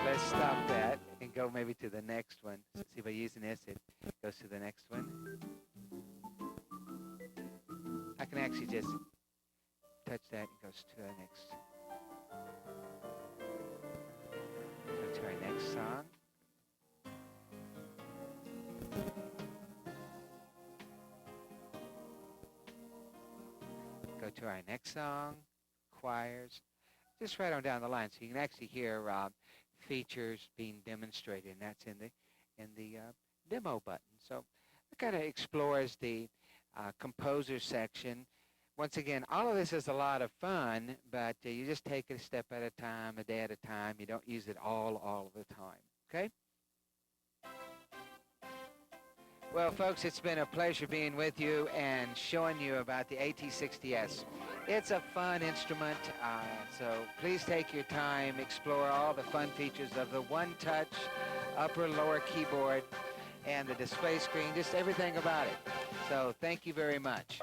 Let's stop that and go maybe to the next one. So see, by using this, it goes to the next one. I can actually just touch that and goes to the next. Go to our next song. Go to our next song, choirs, just right on down the line. So you can actually hear features being demonstrated, and that's in the demo button. So it kind of explores the composer section. Once again, all of this is a lot of fun, but you just take it a step at a time, a day at a time. You don't use it all the time, okay? Well, folks, it's been a pleasure being with you and showing you about the AT60S. It's a fun instrument, so please take your time, explore all the fun features of the one-touch upper lower keyboard and the display screen, just everything about it. So thank you very much.